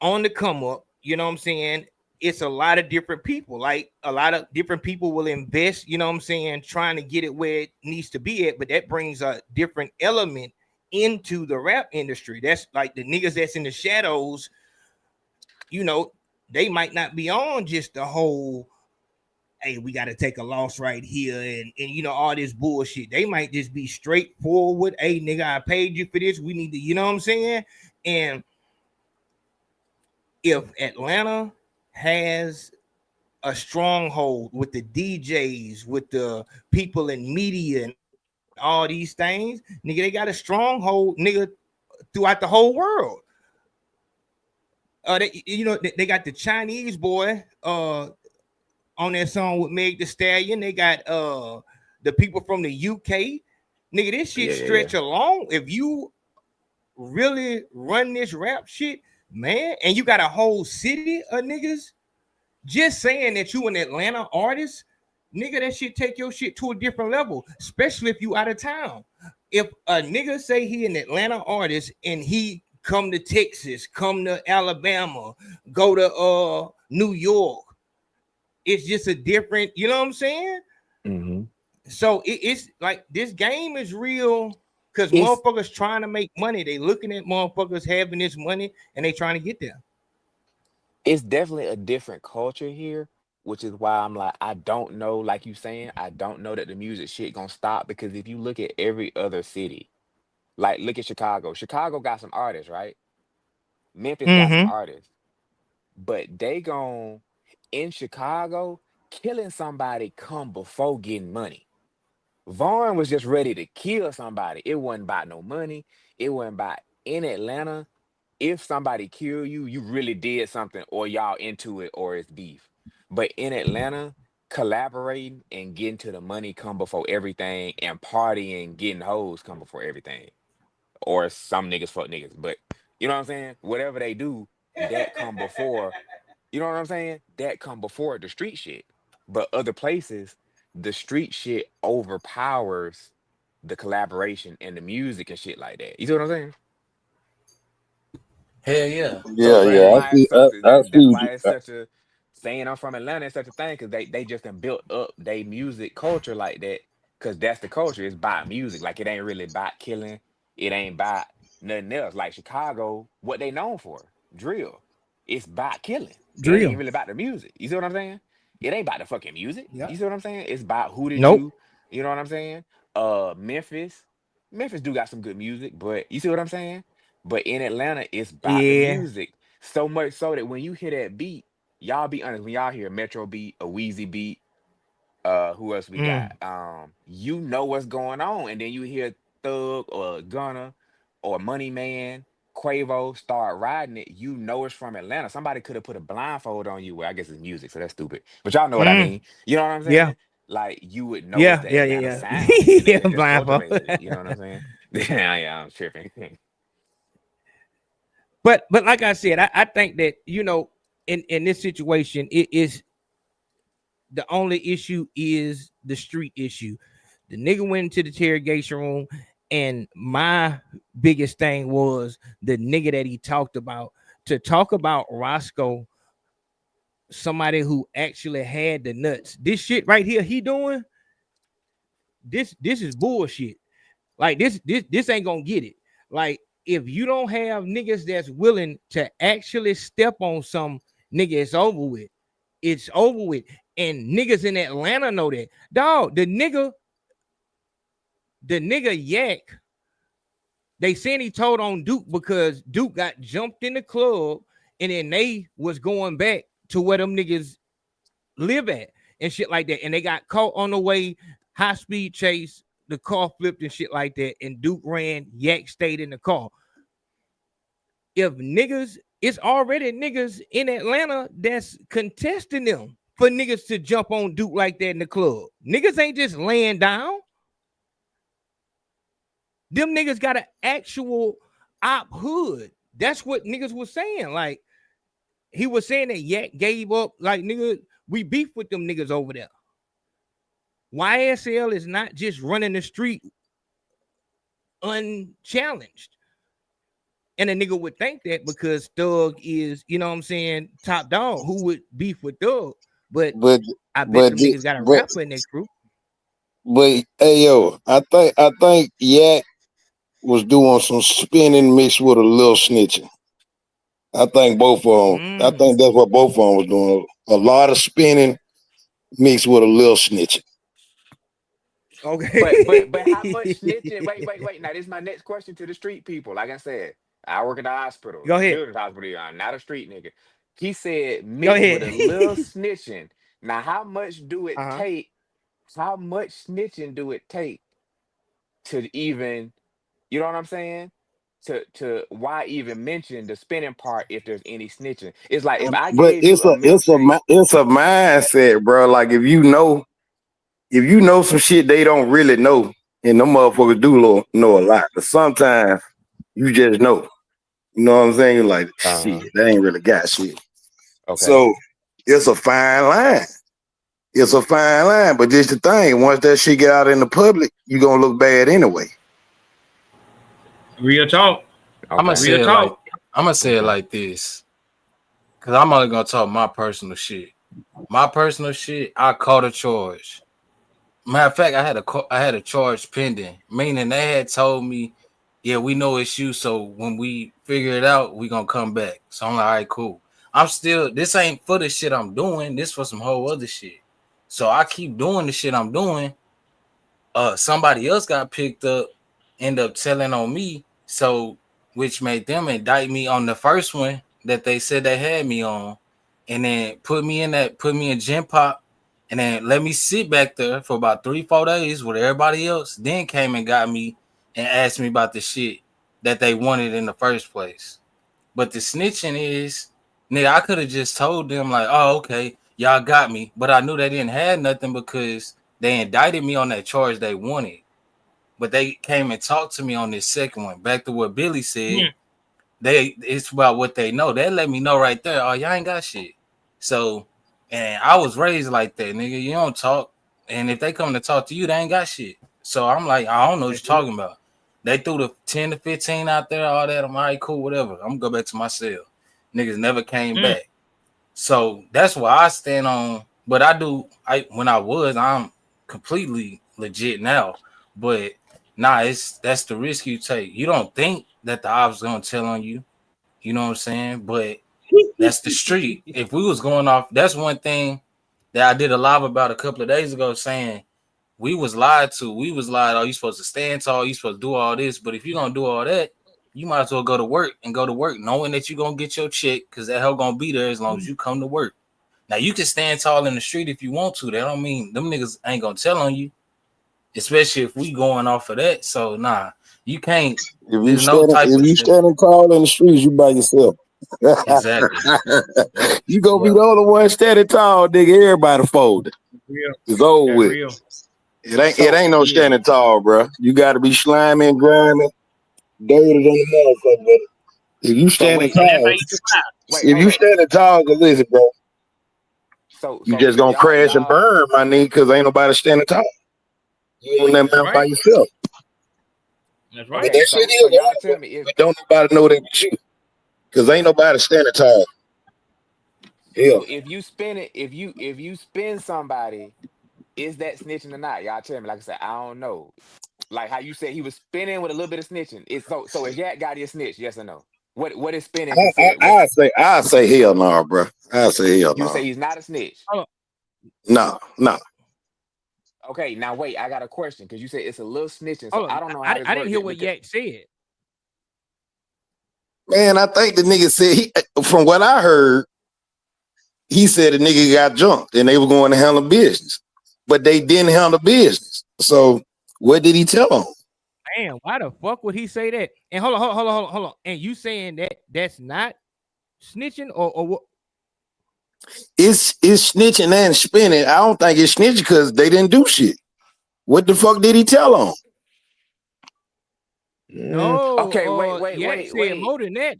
F: on the come up, you know what I'm saying, it's a lot of different people. Like a lot of different people will invest, you know what I'm saying, trying to get it where it needs to be at. But that brings a different element into the rap industry. That's like the niggas that's in the shadows, you know, they might not be on just the whole, hey, we got to take a loss right here and you know, all this bullshit. They might just be straightforward. Hey, nigga, I paid you for this. We need to, you know what I'm saying? And if Atlanta has a stronghold with the DJs, with the people in media and all these things, nigga, they got a stronghold, nigga, throughout the whole world. They got the Chinese boy on that song with Meg Thee Stallion. They got the people from the UK. Nigga, this shit stretch along. If you really run this rap shit, man, and you got a whole city of niggas just saying that you an Atlanta artist, nigga, that shit take your shit to a different level, especially if you out of town. If a nigga say he an Atlanta artist and he come to Texas, come to Alabama, go to New York. It's just a different, you know what I'm saying?
L: Mm-hmm.
F: So it's like this game is real because
L: It's
F: motherfuckers trying to make money. They looking at motherfuckers having this money and they trying to get there.
L: it's definitely a different culture here, which is why I'm like, I don't know, like you saying, I don't know that the music shit gonna stop because if you look at every other city, like look at Chicago. Chicago got some artists, right? Memphis got some
F: Mm-hmm.
L: artists, but they gon' in Chicago, killing somebody come before getting money. Vaughn was just ready to kill somebody. It wasn't about no money. It wasn't about in Atlanta. If somebody kill you, you really did something, or y'all into it, or it's beef. But in Atlanta, collaborating and getting to the money come before everything, and partying, getting hoes come before everything. Or some niggas fuck niggas, but you know what I'm saying? Whatever they do, that come before. You know what I'm saying? That come before the street shit. But other places, the street shit overpowers the collaboration and the music and shit like that. You see what I'm saying?
N: Hell yeah.
L: So
M: Yeah,
L: that's
M: yeah.
L: why it's such a,
M: I
L: that's
M: see.
L: why it's such a saying I'm from Atlanta is such a thing because they just done built up their music culture like that because that's the culture. It's about music. Like it ain't really about killing. It ain't about nothing else. Like Chicago, what they known for? Drill. It's about killing. It ain't even
F: Drill.
L: really about the music. You see what I'm saying? It ain't about the fucking music.
F: Yeah.
L: You see what I'm saying? It's about who did
F: Nope.
L: you know what I'm saying? Memphis. Memphis do got some good music, but you see what I'm saying? But in Atlanta, it's about the
F: Yeah.
L: music. So much so that when you hear that beat, y'all be honest, when y'all hear a Metro beat, a Wheezy beat, who else we got?
F: Mm.
L: You know what's going on. And then you hear Thug or Gunna or Money Man, Quavo start riding it, you know it's from Atlanta. Somebody could have put a blindfold on you. Well, I guess it's music, so that's stupid. But y'all know what I
F: Mm.
L: mean. You know what I'm
F: Yeah.
L: saying? Like you would know it's
F: Yeah.
L: the
F: Yeah.
L: Atlanta
F: Yeah. Yeah.
L: sound, and they
F: Yeah.
L: done just
F: Blindfold.
L: cultivated it. You know what I'm saying? Yeah, yeah, I'm tripping.
F: But like I said, I think that in this situation, it is the only issue is the street issue. The nigga went into the interrogation room, and my biggest thing was the nigga that he talked about. To talk about Roscoe, somebody who actually had the nuts. This shit right here, he doing this is bullshit. Like this ain't gonna get it. Like if you don't have niggas that's willing to actually step on some nigga, it's over with. It's over with. And niggas in Atlanta know that. Dog, the nigga Yak, they saying he told on Duke because Duke got jumped in the club and then they was going back to where them niggas live at and shit like that. And they got caught on the way, high speed chase, the car flipped and shit like that. And Duke ran, Yak stayed in the car. If niggas, it's already niggas in Atlanta that's contesting them for niggas to jump on Duke like that in the club. Niggas ain't just laying down. Them niggas got an actual op hood. That's what niggas was saying. Like, he was saying that Yak gave up. Like, nigga, we beef with them niggas over there. YSL is not just running the street unchallenged. And a nigga would think that because Thug is, you know what I'm saying, top dog, who would beef with Thug. But I bet them niggas got a rapper in their crew.
M: But hey yo, I think Yak was doing some spinning mixed with a little snitching. I think both of them. I think that's what both of them was doing. A lot of spinning mixed with a little snitching.
F: Okay.
L: But how much snitching? Wait. Now this is my next question to the street people. Like I said, I work in the hospital,
F: Go ahead.
L: children's hospital. I'm not a street nigga. He said
F: Go
L: mixed with a little
F: ahead.
L: snitching. Now, how much do it take? How much snitching do it take to even, you know what I'm saying? To why even mention the spinning part if there's any snitching? It's like if I
M: But
L: gave you a milkshake.
M: it's a mindset, bro. Like if you know some shit they don't really know, and them motherfuckers do know a lot. But sometimes you just know. You know what I'm saying? You're like, shit, they ain't really got shit.
L: Okay.
M: So it's a fine line. It's a fine line. But this the thing. Once that shit get out in the public, you gonna look bad anyway.
F: Real talk.
N: I'm gonna
L: Okay.
N: say
F: Real
N: it
F: talk.
N: like I'm gonna say it like this, cause I'm only gonna talk my personal shit. My personal shit, I caught a charge. Matter of fact, I had a charge pending, meaning they had told me, yeah, we know it's you. So when we figure it out, we gonna come back. So I'm like, all right, cool. I'm still, this ain't for the shit I'm doing. This for some whole other shit. So I keep doing the shit I'm doing. Somebody else got picked up, end up telling on me. So which made them indict me on the first one that they said they had me on, and then put me in Gen Pop, and then let me sit back there for about 3-4 days with everybody else. Then came and got me and asked me about the shit that they wanted in the first place. But the snitching is, nigga, I could have just told them like, oh, okay, y'all got me. But I knew they didn't have nothing because they indicted me on that charge they wanted. But they came and talked to me on this second one. Back to what Billy said, it's about what they know. They let me know right there, oh, y'all ain't got shit. So, and I was raised like that, nigga. You don't talk. And if they come to talk to you, they ain't got shit. So I'm like, I don't know what you're talking about. They threw the 10 to 15 out there, all that. I'm all right, cool, whatever. I'm gonna go back to my cell. Niggas never came back. So that's why I stand on. But I'm completely legit now. But nah, that's the risk you take. You don't think that the ops gonna tell on you. You know what I'm saying? But that's the street. If we was going off, that's one thing that I did a live about a couple of days ago, saying we was lied to. We was lied. Oh, you supposed to stand tall. You supposed to do all this. But if you're gonna do all that, you might as well go to work knowing that you're gonna get your check, because that hell gonna be there as long as you come to work. Now you can stand tall in the street if you want to. That don't mean them niggas ain't gonna tell on you, especially if we going off of that. So nah, you can't. There's no type of
M: if you standing tall in the streets, you by yourself.
N: Exactly.
M: You gonna be the only one standing tall, nigga. Everybody folded. It's over with. It ain't no standing tall, bro. You got to be slimy and grimy, dirty than the motherfucker. But if you standing tall, cause listen, bro, you just gonna crash and burn, my nigga, because ain't nobody standing tall. You on that mountain by yourself.
F: That's
L: right.
M: But that shit is
L: y'all tell me if
M: but don't nobody know that but you, because ain't nobody standing tall. Yeah.
L: So if you spin it, if you spin somebody, is that snitching or not? Y'all tell me. Like I said, I don't know. Like how you said he was spinning with a little bit of snitching. It's so is Yak got his snitch? Yes or no? What is spinning considered?
M: I say hell no, bro. I say hell no.
L: You say he's not a snitch.
M: No.
L: Okay, now wait. I got a question because you said it's a little snitching. So I don't know how this
F: I didn't
L: works
F: hear what Yak said.
M: Man, I think the nigga said from what I heard, he said the nigga got jumped and they were going to handle business, but they didn't handle business. So what did he tell them?
F: Man, why the fuck would he say that? And hold on. And you saying that's not snitching or what?
M: It's snitching and spinning. I don't think it's snitching because they didn't do shit. What the fuck did he tell them?
F: No.
L: Okay, wait.
F: More than that.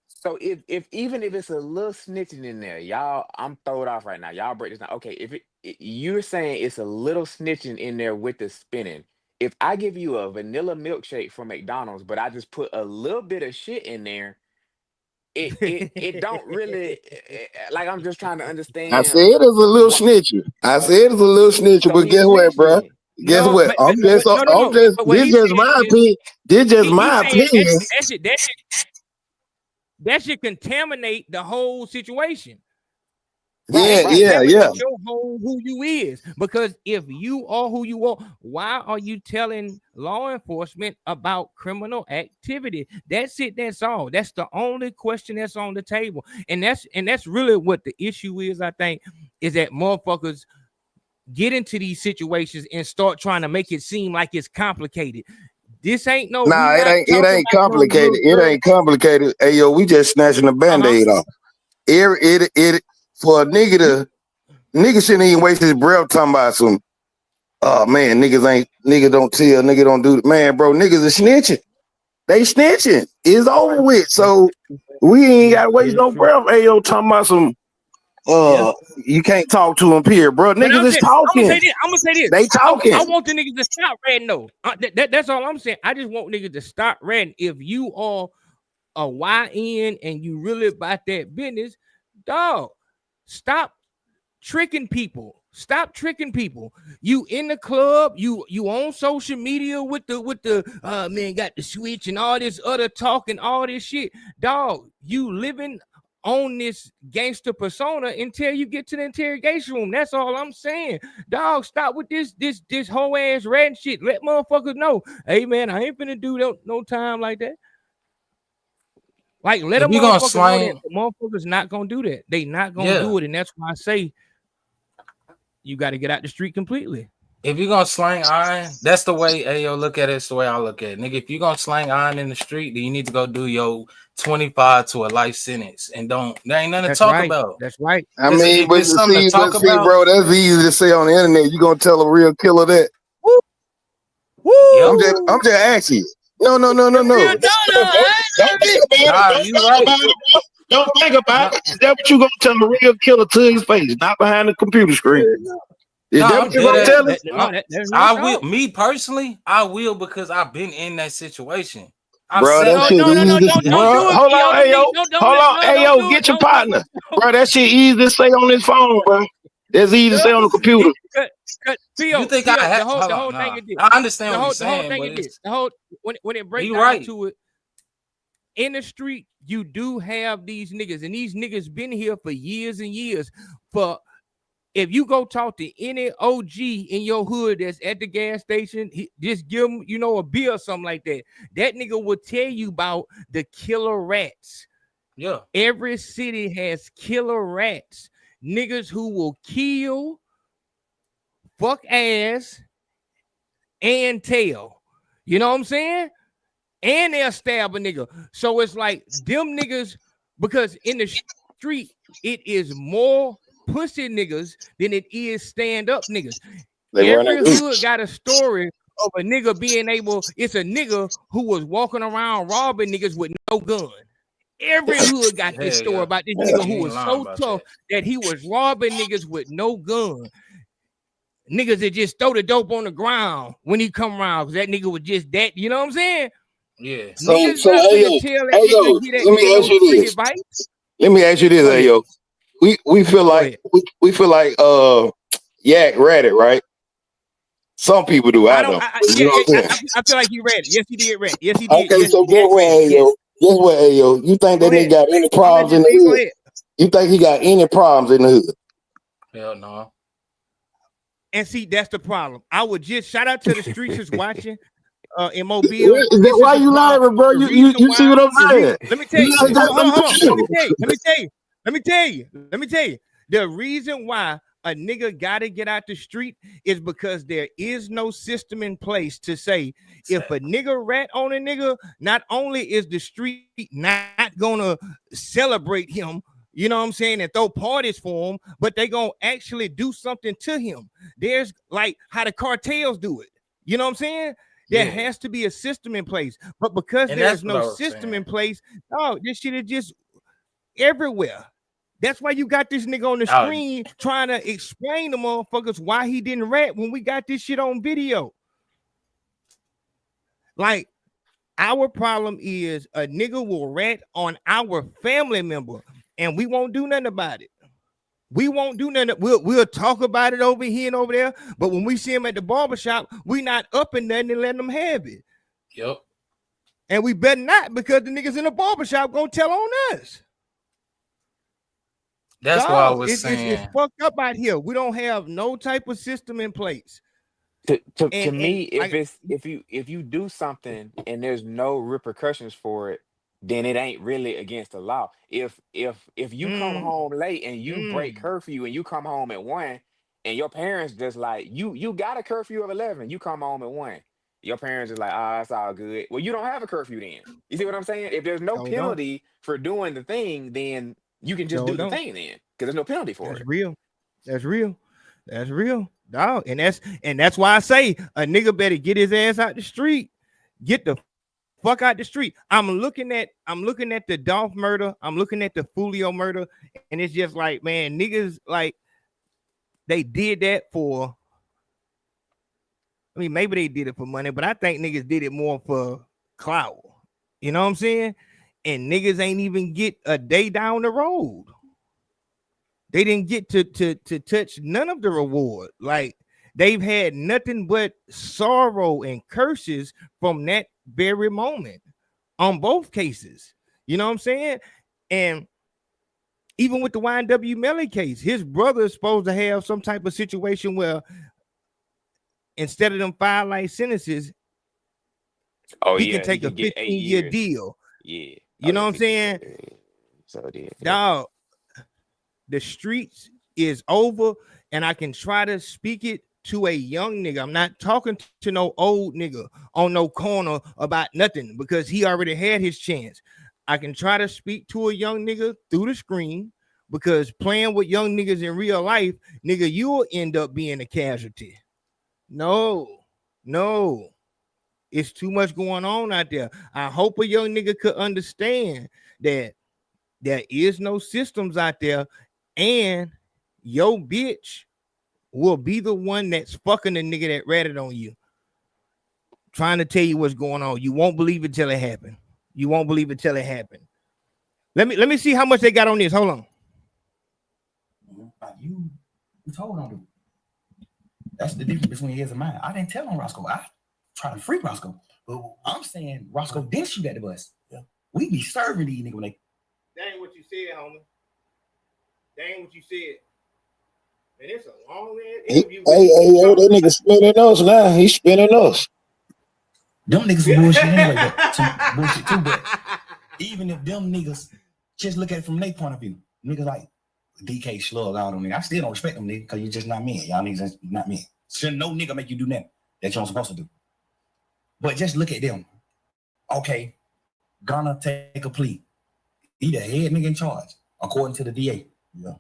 L: So if even if it's a little snitching in there, y'all, I'm throwed off right now. Y'all break this down. Okay, if you're saying it's a little snitching in there with the spinning. If I give you a vanilla milkshake from McDonald's, but I just put a little bit of shit in there, it don't really like. I'm just trying to understand.
M: I said it's a little snitching.
L: So
M: But
L: he
M: guess what,
L: snitched
M: bro?
L: then.
M: Guess what? This just my opinion. This just my opinion.
F: That should contaminate the whole situation.
M: Yeah.
F: Your whole who you is, because if you are who you are, why are you telling law enforcement about criminal activity? That's it. That's all. That's the only question that's on the table, and that's really what the issue is. I think is that motherfuckers get into these situations and start trying to make it seem like it's complicated. This ain't no.
M: Nah, it ain't complicated. It ain't complicated. Hey yo, we just snatching the band-aid off. It for a nigga shouldn't even waste his breath talking about some. Oh man, nigga don't tell, nigga don't do. Man, bro, niggas are snitching. They snitching. It's over with. So we ain't gotta waste no breath. Hey yo, talking about some. you can't talk to them, period, bro. Niggas is talking.
F: I'm gonna say this.
M: They talking.
F: I want the niggas to stop ratting though. That's all I'm saying. I just want niggas to stop ratting. If you are a YN and you really about that business, dog, stop tricking people. Stop tricking people. You in the club, you on social media with the man got the switch and all this other talk and all this shit. Dog, you living on this gangster persona until you get to the interrogation room. That's all I'm saying. Dog, stop with this whole ass rat shit. Let motherfuckers know, hey man, I ain't finna do no time like that. Like, let a motherfucker know that the motherfuckers not gonna do that. They not gonna do it, and that's why I say you got to get out the street completely.
N: If you're gonna slang iron, that's the way. Hey, yo, look at it. It's the way I look at it, nigga. If you're gonna slang iron in the street, then you need to go do your 25 to a life sentence, and there ain't nothing to talk about.
F: That's right.
M: I mean, but see, bro, that's easy to say on the internet. You gonna tell a real killer that?
F: Woo.
M: I'm just asking you. No. Don't think about it. Don't think about it. Is that what you gonna tell a real killer to his face, not behind the computer screen? Is that what you gonna tell him?
N: I will. Me personally, I will, because I've been in that situation.
M: Bro, that shit easy. Hold on, hey yo, get your partner, bro. That shit easy to say on his phone, bro. That's easy to say on the computer.
N: You think I have the whole thing? I understand what you're saying, but
F: when it breaks down to it, in the street, you do have these niggas, and these niggas been here for years and years. For if you go talk to any OG in your hood that's at the gas station, just give them, a beer or something like that. That nigga will tell you about the killer rats.
N: Yeah.
F: Every city has killer rats. Niggas who will kill, fuck ass, and tell. You know what I'm saying? And they'll stab a nigga. So it's like them niggas, because in the street, it is more pussy niggas than it is stand-up niggas. Every hood got a story of a nigga being able, it's a nigga who was walking around robbing niggas with no gun. Every hood got this story about this nigga who was so tough that he was robbing niggas with no gun. Niggas that just throw the dope on the ground when he come around, because that nigga was just that, you know what I'm saying?
N: Yeah.
M: So hey yo, let me ask you this, hey yo. We feel like Yak read it, right? Some people do. I don't.
F: I feel like he read it. Yes, he did read it. Yes, he did.
M: Okay, so guess what, hey yo? Guess what, hey yo? You think that nigga got any problems in the hood? You think he got any problems in the hood?
N: Hell no.
F: And see, that's the problem. I would just shout out to the streets that's watching. In Mobile.
M: Why you lying, bro? You see what I'm saying?
F: Let me tell you. Let me tell you. The reason why a nigga gotta get out the street is because there is no system in place to say if a nigga rat on a nigga, not only is the street not gonna celebrate him, you know what I'm saying, and throw parties for him, but they gonna actually do something to him. There's like how the cartels do it. You know what I'm saying? There has to be a system in place, but because there's no system in place, this shit is just everywhere. That's why you got this nigga on the screen trying to explain to motherfuckers why he didn't rat when we got this shit on video. Like, our problem is a nigga will rat on our family member, and we won't do nothing about it. We won't do nothing. We'll talk about it over here and over there. But when we see him at the barbershop, we not up in nothing and letting them have it.
N: Yep.
F: And we better not, because the niggas in the barbershop gonna tell on us.
N: That's why I was saying
F: it's fucked up out here. We don't have no type of system in place.
L: To me, if you do something and there's no repercussions for it, then it ain't really against the law. If you come home late and you break curfew and you come home at 1, and your parents just like, you got a curfew of 11, you come home at 1. Your parents is like, it's all good. Well, you don't have a curfew then. You see what I'm saying? If there's no penalty for doing the thing, then you can just do the thing then, because there's no penalty for it.
F: That's real. Dog. And that's why I say a nigga better get his ass out the street, get the Fuck out the street. I'm looking at the Dolph murder. I'm looking at the Fulio murder, and it's just like, man, niggas like they did that for. I mean, maybe they did it for money, but I think niggas did it more for clout. You know what I'm saying? And niggas ain't even get a day down the road. They didn't get to touch none of the reward. Like, they've had nothing but sorrow and curses from that very moment on both cases. You know what I'm saying? And even with the YNW Melly case, his brother is supposed to have some type of situation where instead of them 5 life sentences, he can take a 15-year deal.
L: Yeah.
F: You know what I'm saying?
L: So did.
F: Dog, the streets is over, and I can try to speak it to a young nigga. I'm not talking to no old nigga on no corner about nothing because he already had his chance. I can try to speak to a young nigga through the screen because playing with young niggas in real life, nigga, you'll end up being a casualty. No. It's too much going on out there. I hope a young nigga could understand that there is no systems out there, and your bitch will be the one that's fucking the nigga that ratted on you, trying to tell you what's going on. You won't believe it till it happened. Let me see how much they got on this. Hold on.
H: You told on them. That's the difference between his and mine. I didn't tell on Roscoe. I tried to free Roscoe. But I'm saying Roscoe didn't shoot at the bus. Yeah. We be serving these niggas when they.
F: That ain't what you said, homie. That ain't what you said. And it's a long interview.
M: Hey, that nigga spinning us now. He's spinning us.
H: Them niggas some bullshit anyway, but some bullshit too. But even if them niggas just look at it from their point of view, niggas like DK Slug, all them niggas, I still don't respect them niggas because you just not me. Y'all niggas not me. Shouldn't no nigga make you do nothing that you're supposed to do. But just look at them. Okay, gonna take a plea. He the head nigga in charge, according to the DA. Yeah.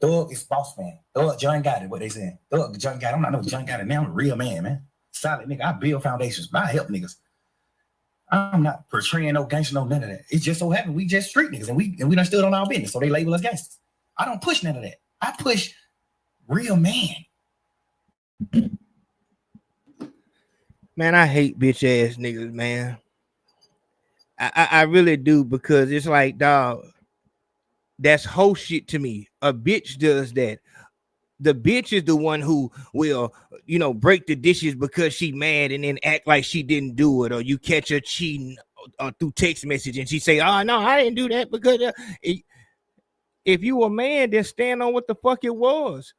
H: Thug is boss man. Thug John got it, what they saying. Thug John got it. I'm not no John got it now. I'm a real man. Solid nigga. I build foundations. I help niggas. I'm not portraying no gangster, no none of that. It just so happened we just street niggas and we done stood on our business. So they label us gangsters. I don't push none of that. I push real man.
F: Man, I hate bitch ass niggas, man. I really do, because it's like, dog, that's whole shit to me. A bitch does that. The bitch is the one who will, break the dishes because she mad and then act like she didn't do it, or you catch her cheating through text message and she say, "Oh no, I didn't do that," because if you a man, then stand on what the fuck it was.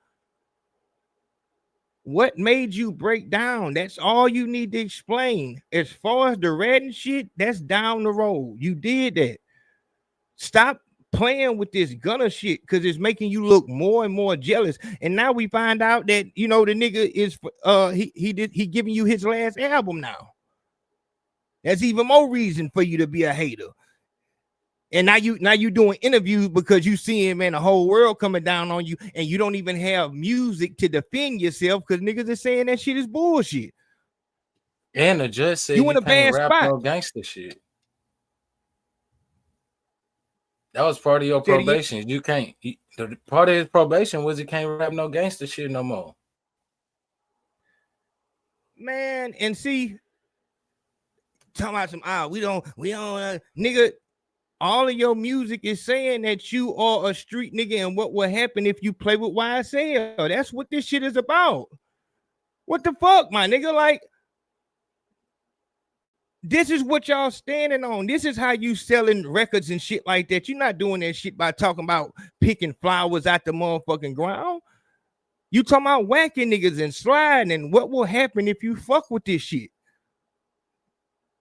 F: What made you break down? That's all you need to explain. As far as the ratting shit, that's down the road. You did that. Stop playing with this gunner shit because it's making you look more and more jealous. And now we find out that the nigga is he giving you his last album now. That's even more reason for you to be a hater. And now you doing interviews because you seeing, man, the whole world coming down on you, and you don't even have music to defend yourself because niggas are saying that shit is bullshit.
N: And the judge said
F: you in a bad
N: rap
F: spot.
N: No gangster shit. That was part of your probation. You can't. The part of his probation was he can't rap no gangster shit no more.
F: Man, and see, talking about some we don't nigga. All of your music is saying that you are a street nigga, and what will happen if you play with YSL. That's what this shit is about. What the fuck, my nigga? Like, this is what y'all standing on. This is how you selling records and shit like that. You're not doing that shit by talking about picking flowers out the motherfucking ground. You talking about whacking niggas and sliding, and what will happen if you fuck with this shit.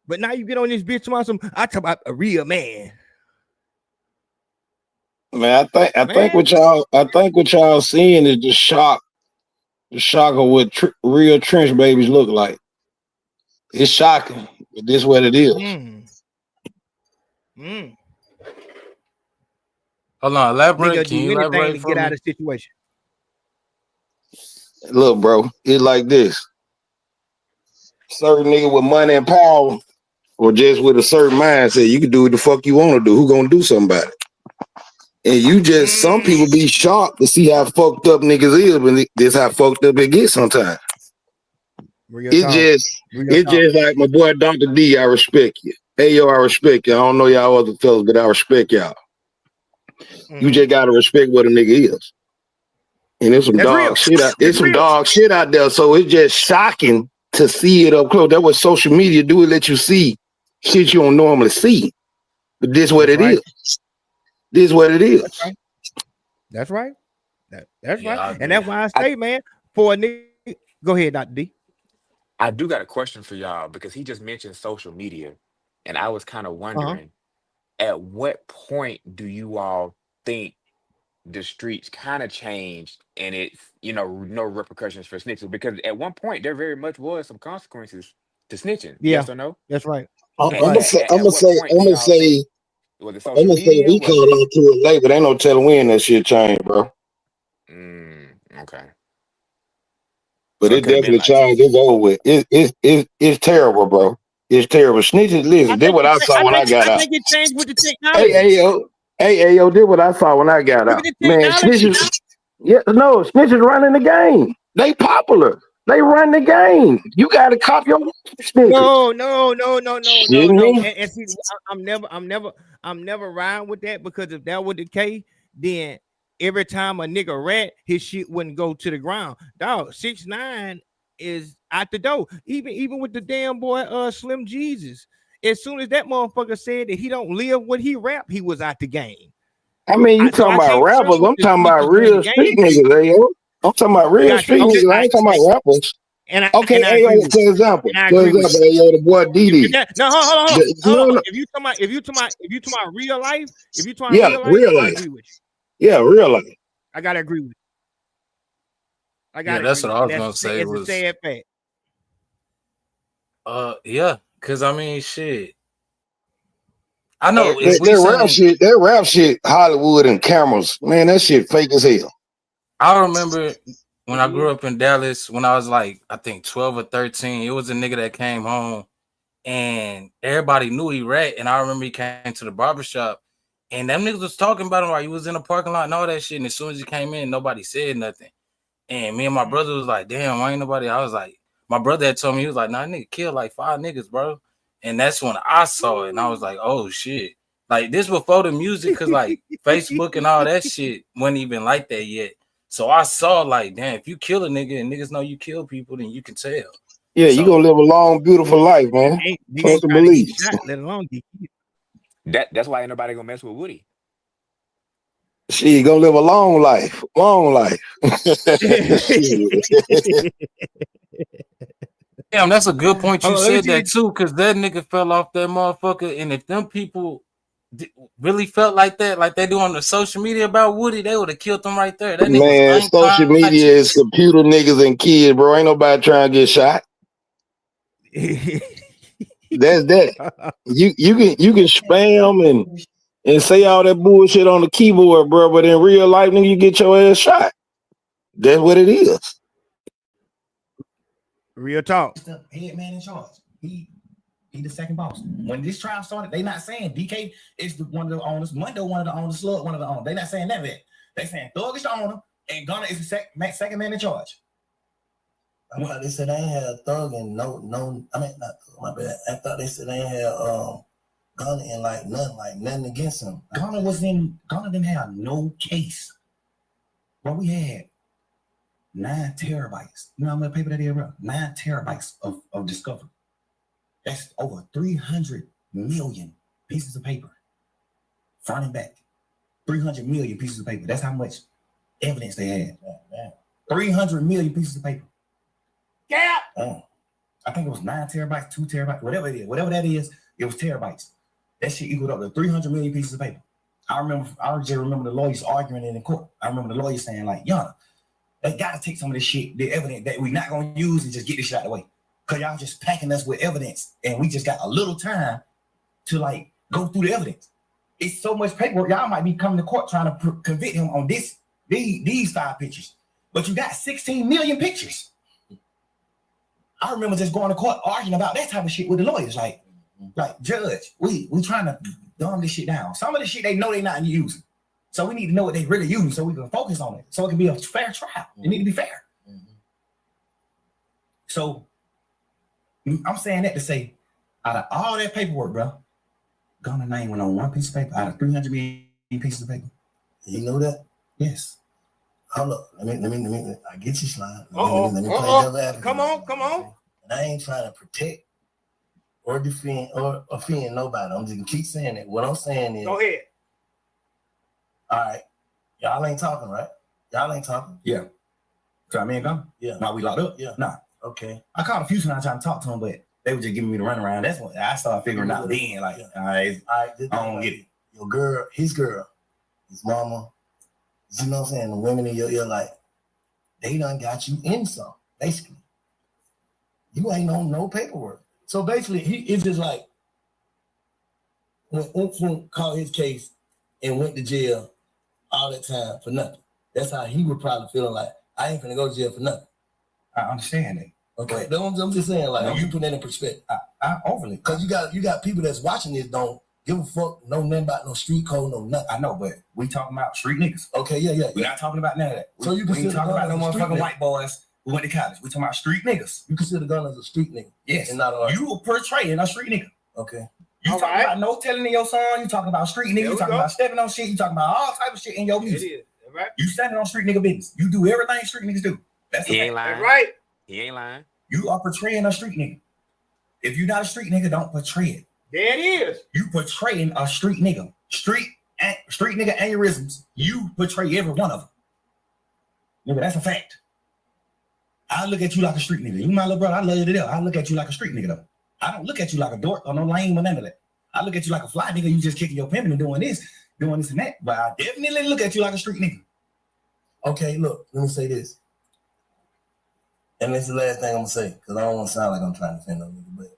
F: But now you get on this bitch about I talk about a real man.
M: Man, I think what y'all seeing is the shock of what real trench babies look like. It's shocking, but this is what it is.
N: Hold on, elaborate.
F: Nigga,
N: Can you
F: do anything
N: elaborate
F: to
N: for
F: get
N: me?
F: out of the situation.
M: Look, bro, it's like this. Certain nigga with money and power or just with a certain mindset, you can do what the fuck you want to do. Who gonna do something about it? And you just, some people be shocked to see how fucked up niggas is, but this how fucked up it gets sometimes. It's just like my boy Dr. D, I respect you. Hey, yo, I respect you. I don't know y'all other fellas, but I respect y'all. You just gotta respect what a nigga is. And there's some dog shit out. There's some dog shit out there. So it's just shocking to see it up close. That's what social media do. It let you see shit you don't normally see. But this what it is. This is what it is.
F: That's right. That's right. And that's why I say, man, for a nigga, go ahead, Dr. D.
L: I do got a question for y'all because he just mentioned social media, and I was kind of wondering, at what point do you all think the streets kind of changed and it's, you know, no repercussions for snitching? Because at one point there very much was some consequences to snitching.
F: Yeah,
L: yes or no?
F: That's right.
M: I'm gonna say
L: was it social media?
M: we caught on to it late, but ain't no telling when that shit changed, bro.
L: Okay.
M: But
L: So
M: it definitely changed. It's over with. It's terrible, bro. It's terrible. Snitches, listen, did what I saw when I got out.
F: I think it changed with the technology.
M: Hey, yo, did what I saw when I got out. Man, snitches, snitches running the game. They popular. They run the game. You got to cop your snitches.
F: No. And see, I'm never riding with that, because if that were the case, then every time a nigga rat, his shit wouldn't go to the ground. Dog, 6ix9ine is out the door. Even with the damn boy Slim Jesus. As soon as that motherfucker said that he don't live what he rap, he was out the game.
M: I mean, you talking about rappers. I'm talking about real street niggas, yo. I'm talking about real street niggas. I ain't talking about rappers. For example, yo, the boy Didi.
F: No, hold on. If you talking about real life,
M: real life,
F: I agree with
M: you. Yeah, real life.
F: I gotta agree with you.
N: That's what I was gonna say.
F: It's a sad fact.
N: Yeah, because I mean, shit. I know
M: that rap shit, Hollywood and cameras, man, that shit fake as hell.
N: I remember when I grew up in Dallas, when I was like, I think 12 or 13, it was a nigga that came home and everybody knew he rat. And I remember he came to the barbershop and them niggas was talking about him while he was in the parking lot and all that shit. And as soon as he came in, nobody said nothing. And me and my brother was like, damn, why ain't nobody? I was like, my brother had told me, he was like, nah, nigga killed like 5 niggas, bro. And that's when I saw it. And I was like, oh shit. Like this before the music, because like Facebook and all that shit wasn't even like that yet. So I saw like, damn, if you kill a nigga and niggas know you kill people, then you can tell.
M: Yeah, you gonna live a long, beautiful life, man. Trust and believe.
L: That's why ain't nobody gonna mess with Woody.
M: She gonna live a long life.
N: Damn, that's a good point. You said that too, because that nigga fell off that motherfucker. And if them people really felt like that, like they do on the social media about Woody, they would have killed them right there. That
M: man, social media is computer niggas and kids, bro. Ain't nobody trying to get shot. That's that. You can spam and say all that bullshit on the keyboard, bro. But in real life, nigga, you get your ass shot. That's what it is.
F: Real talk.
H: Head man in charge. He the second boss. When this trial started, they not saying DK is one of the owners, Mundo one of the owners, Slug one of the owners. They not saying that. They saying Thug is the owner and Gunna is the second man in charge.
A: Well, they said they ain't had Thug and no. I mean, not my bad. I thought they said they ain't had Gunna and nothing against him.
H: Gunna didn't have no case. Well, we had 9 terabytes. You know how much paper that is, bro? 9 terabytes of discovery. That's over 300 million pieces of paper. Front and back. 300 million pieces of paper. That's how much evidence they had. 300 million pieces of paper. Yeah. I think it was 9 terabytes, 2 terabytes, whatever it is. Whatever that is, it was terabytes. That shit equaled up to 300 million pieces of paper. I just remember the lawyers arguing in the court. I remember the lawyers saying, like, Yana, they got to take some of this shit, the evidence that we're not going to use, and just get this shit out of the way. Because y'all just packing us with evidence, and we just got a little time to, like, go through the evidence. It's so much paperwork. Y'all might be coming to court trying to convict him on these 5 pictures. But you got 16 million pictures. I remember just going to court arguing about that type of shit with the lawyers. Like, Like, judge, we trying to dumb this shit down. Some of the shit they know they not using. So we need to know what they really using so we can focus on it. So it can be a fair trial. It need to be fair. So I'm saying that to say, out of all that paperwork, bro, Gunner name went on one piece of paper out of 300 million pieces of paper.
A: You know that?
H: Yes.
A: Hold up. Let me. I get you, Slime. Let me play devil advocate.
F: Come on.
A: And I ain't trying to protect or defend or offend nobody. I'm just gonna keep saying it. What I'm saying is,
F: go ahead.
A: All right, y'all ain't talking, right? Y'all ain't talking.
H: Yeah. So I mean, Gunner?
A: Yeah.
H: Now we locked up?
A: Yeah.
H: Nah.
A: Okay.
H: I called a few times trying to talk to him, but they were just giving me the runaround. That's when I started figuring out then, like, all right, I don't get it.
A: Your girl, his mama, you know what I'm saying? The women in your ear, like, they done got you in some, basically. You ain't on no paperwork. So basically, it's just like when Umfum caught his case and went to jail all that time for nothing. That's how he would probably feel like, I ain't finna go to jail for nothing.
H: I understand it.
A: Okay, I'm just saying, like, you put that in perspective.
H: I overly,
A: because you got people that's watching this don't give a fuck, know nothing about no street code, no nothing.
H: I know, but we talking about street niggas.
A: Okay, yeah.
H: We're not talking about none of that.
A: So you
H: we ain't talking about no motherfucking
A: nigga.
H: white boys who went to college. We talking about street niggas.
A: You consider Gunner as a street nigga?
H: Yes.
A: And not
H: you were portraying a street nigga.
A: Okay.
H: You talking about no telling in your song. You talking about street nigga. You talking about stepping on shit. You talking about all type of shit in your music.
F: It is. Right.
H: You standing on street nigga business. You do everything street niggas do. That's
L: he ain't lying.
F: That's right.
L: He ain't lying.
H: You are portraying a street nigga. If you're not a street nigga, don't portray it.
F: There it is.
H: You portraying a street nigga. Street nigga aneurysms. You portray every one of them. Nigga, that's a fact. I look at you like a street nigga. You my little brother. I love you to death. I look at you like a street nigga though. I don't look at you like a dork or no lame or none of that. I look at you like a fly nigga. You just kicking your pimping and doing this and that. But I definitely look at you like a street nigga.
A: Okay, look, let me say this. And this is the last thing I'm gonna say, because I don't want to sound like I'm trying to defend no nigga, but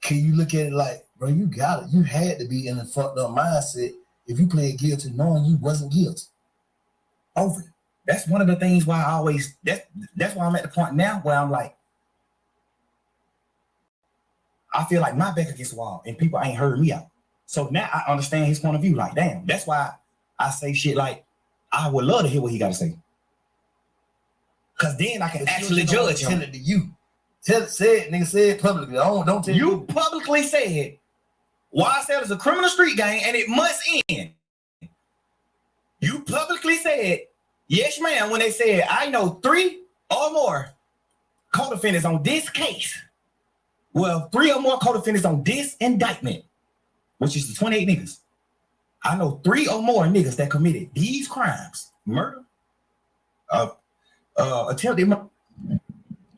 A: can you look at it like, bro, you got it. You had to be in a fucked up mindset if you played guilty knowing you wasn't guilty.
H: Over it. That's one of the things why I always, that's why I'm at the point now where I'm like, I feel like my back against the wall and people ain't heard me out. So now I understand his point of view. Like, damn, that's why I say shit like, I would love to hear what he got to say. Because then I can actually judge him.
A: Tell it to you. Say it publicly. Don't tell
H: you. Publicly said, YSL is a criminal street gang and it must end. You publicly said, yes, ma'am, when they said, I know 3 or more co-defendants on this case. Well, 3 or more co-defendants on this indictment, which is the 28 niggas. I know 3 or more niggas that committed these crimes. Murder, attempted murder.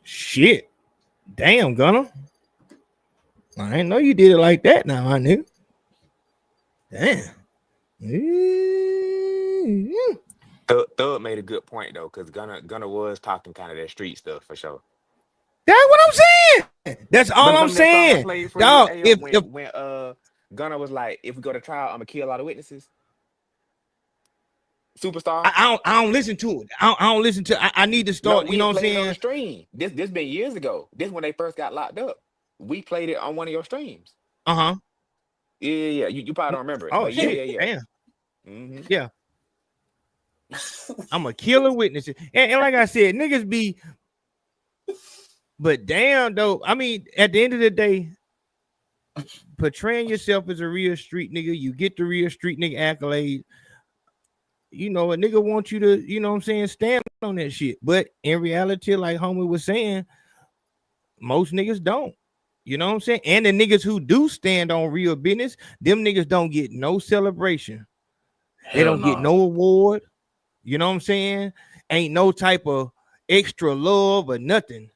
F: Shit. Damn, Gunner. I didn't know you did it like that now, I knew. Damn.
L: Thug made a good point though, because Gunner was talking kind of that street stuff for sure.
F: That's what I'm saying. That's all I'm saying. Dog,
L: when Gunner was like, if we go to trial, I'm gonna kill a lot of witnesses. Superstar.
F: I don't listen to it. I don't listen to. I need to start.
L: No,
F: you know what I'm saying?
L: On the stream. This been years ago. This when they first got locked up. We played it on one of your streams.
F: Uh-huh.
L: Yeah. You probably don't remember it.
F: Oh
L: yeah.
F: Damn.
L: Mm-hmm.
F: Yeah. I'm a killer witness, and like I said, niggas be. But damn though, I mean, at the end of the day, portraying yourself as a real street nigga, you get the real street nigga accolade. You know, a nigga wants you to, you know what I'm saying, stand on that shit. But in reality, like homie was saying, most niggas don't. You know what I'm saying? And the niggas who do stand on real business, them niggas don't get no celebration. They don't get no award. You know what I'm saying? Ain't no type of extra love or nothing.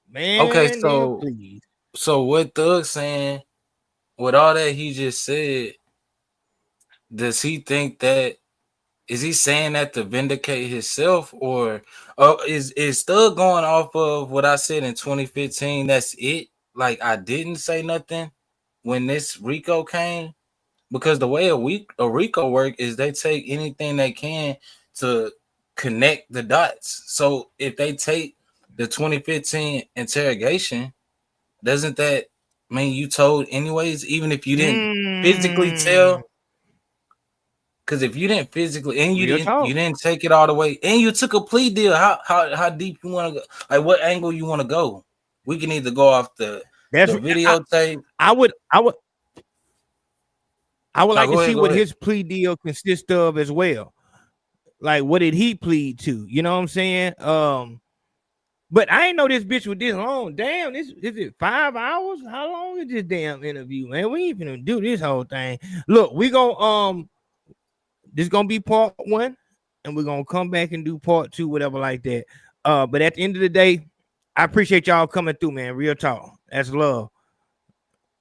F: Man,
N: okay,
F: nigga,
N: so what Thug's saying, with all that he just said, does he think that, is he saying that to vindicate himself, or is Thug going off of what I said in 2015? That's it. Like, I didn't say nothing when this RICO came, because the way a RICO work is they take anything they can to connect the dots. So if they take the 2015 interrogation, doesn't that mean, you told anyways, even if you didn't physically tell. Because if you didn't physically, and you didn't take it all the way, and you took a plea deal, how deep you want to go? Like, what angle you want to go? We can either go off the videotape.
F: I would like to see what
N: ahead.
F: his plea deal consists of as well. Like, what did he plead to? You know what I'm saying? But I ain't know this bitch was this long. Damn, is it 5 hours? How long is this damn interview, man? We ain't gonna do this whole thing. Look, we gonna this is gonna be part 1, and we're gonna come back and do part 2, whatever like that. But at the end of the day, I appreciate y'all coming through, man. Real talk. That's love.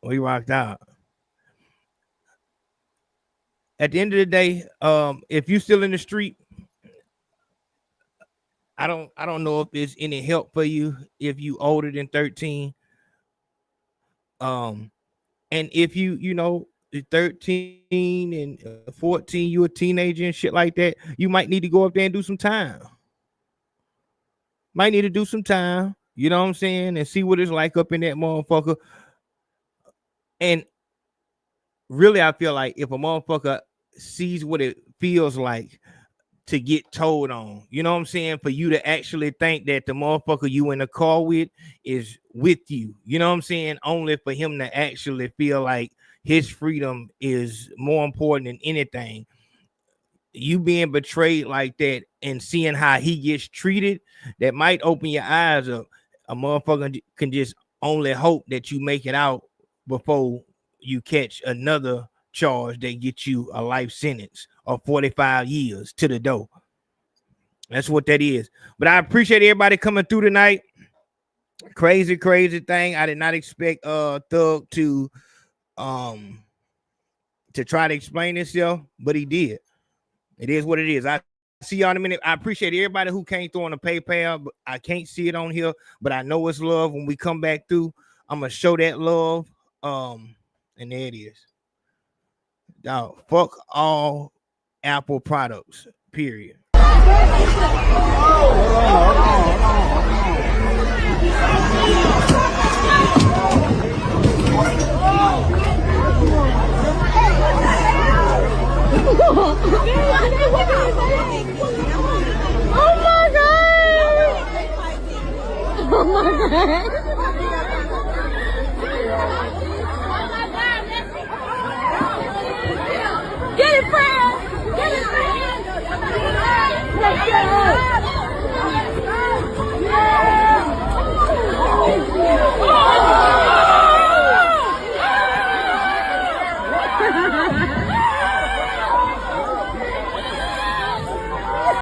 F: We rocked out. At the end of the day, if you still in the street, I don't know if there's any help for you if you older than 13. And if you know 13 and 14, you a teenager and shit like that, you might need to go up there and do some time. Might need to do some time, you know what I'm saying, and see what it's like up in that motherfucker. And really, I feel like if a motherfucker sees what it feels like to get told on, you know what I'm saying, for you to actually think that the motherfucker you in the car with is with you, you know what I'm saying, only for him to actually feel like his freedom is more important than anything. You being betrayed like that and seeing how he gets treated, that might open your eyes up. A motherfucker can just only hope that you make it out before you catch another charge that gets you a life sentence or 45 years to the door. That's what that is. But I appreciate everybody coming through tonight. Crazy thing. I did not expect Thug to try to explain himself, but he did. It is what it is. I see y'all in a minute. I appreciate everybody who came through on the PayPal, but I can't see it on here, but I know it's love. When we come back through, I'm gonna show that love. And there it is. Now, fuck all Apple products, period.
I: Oh my god!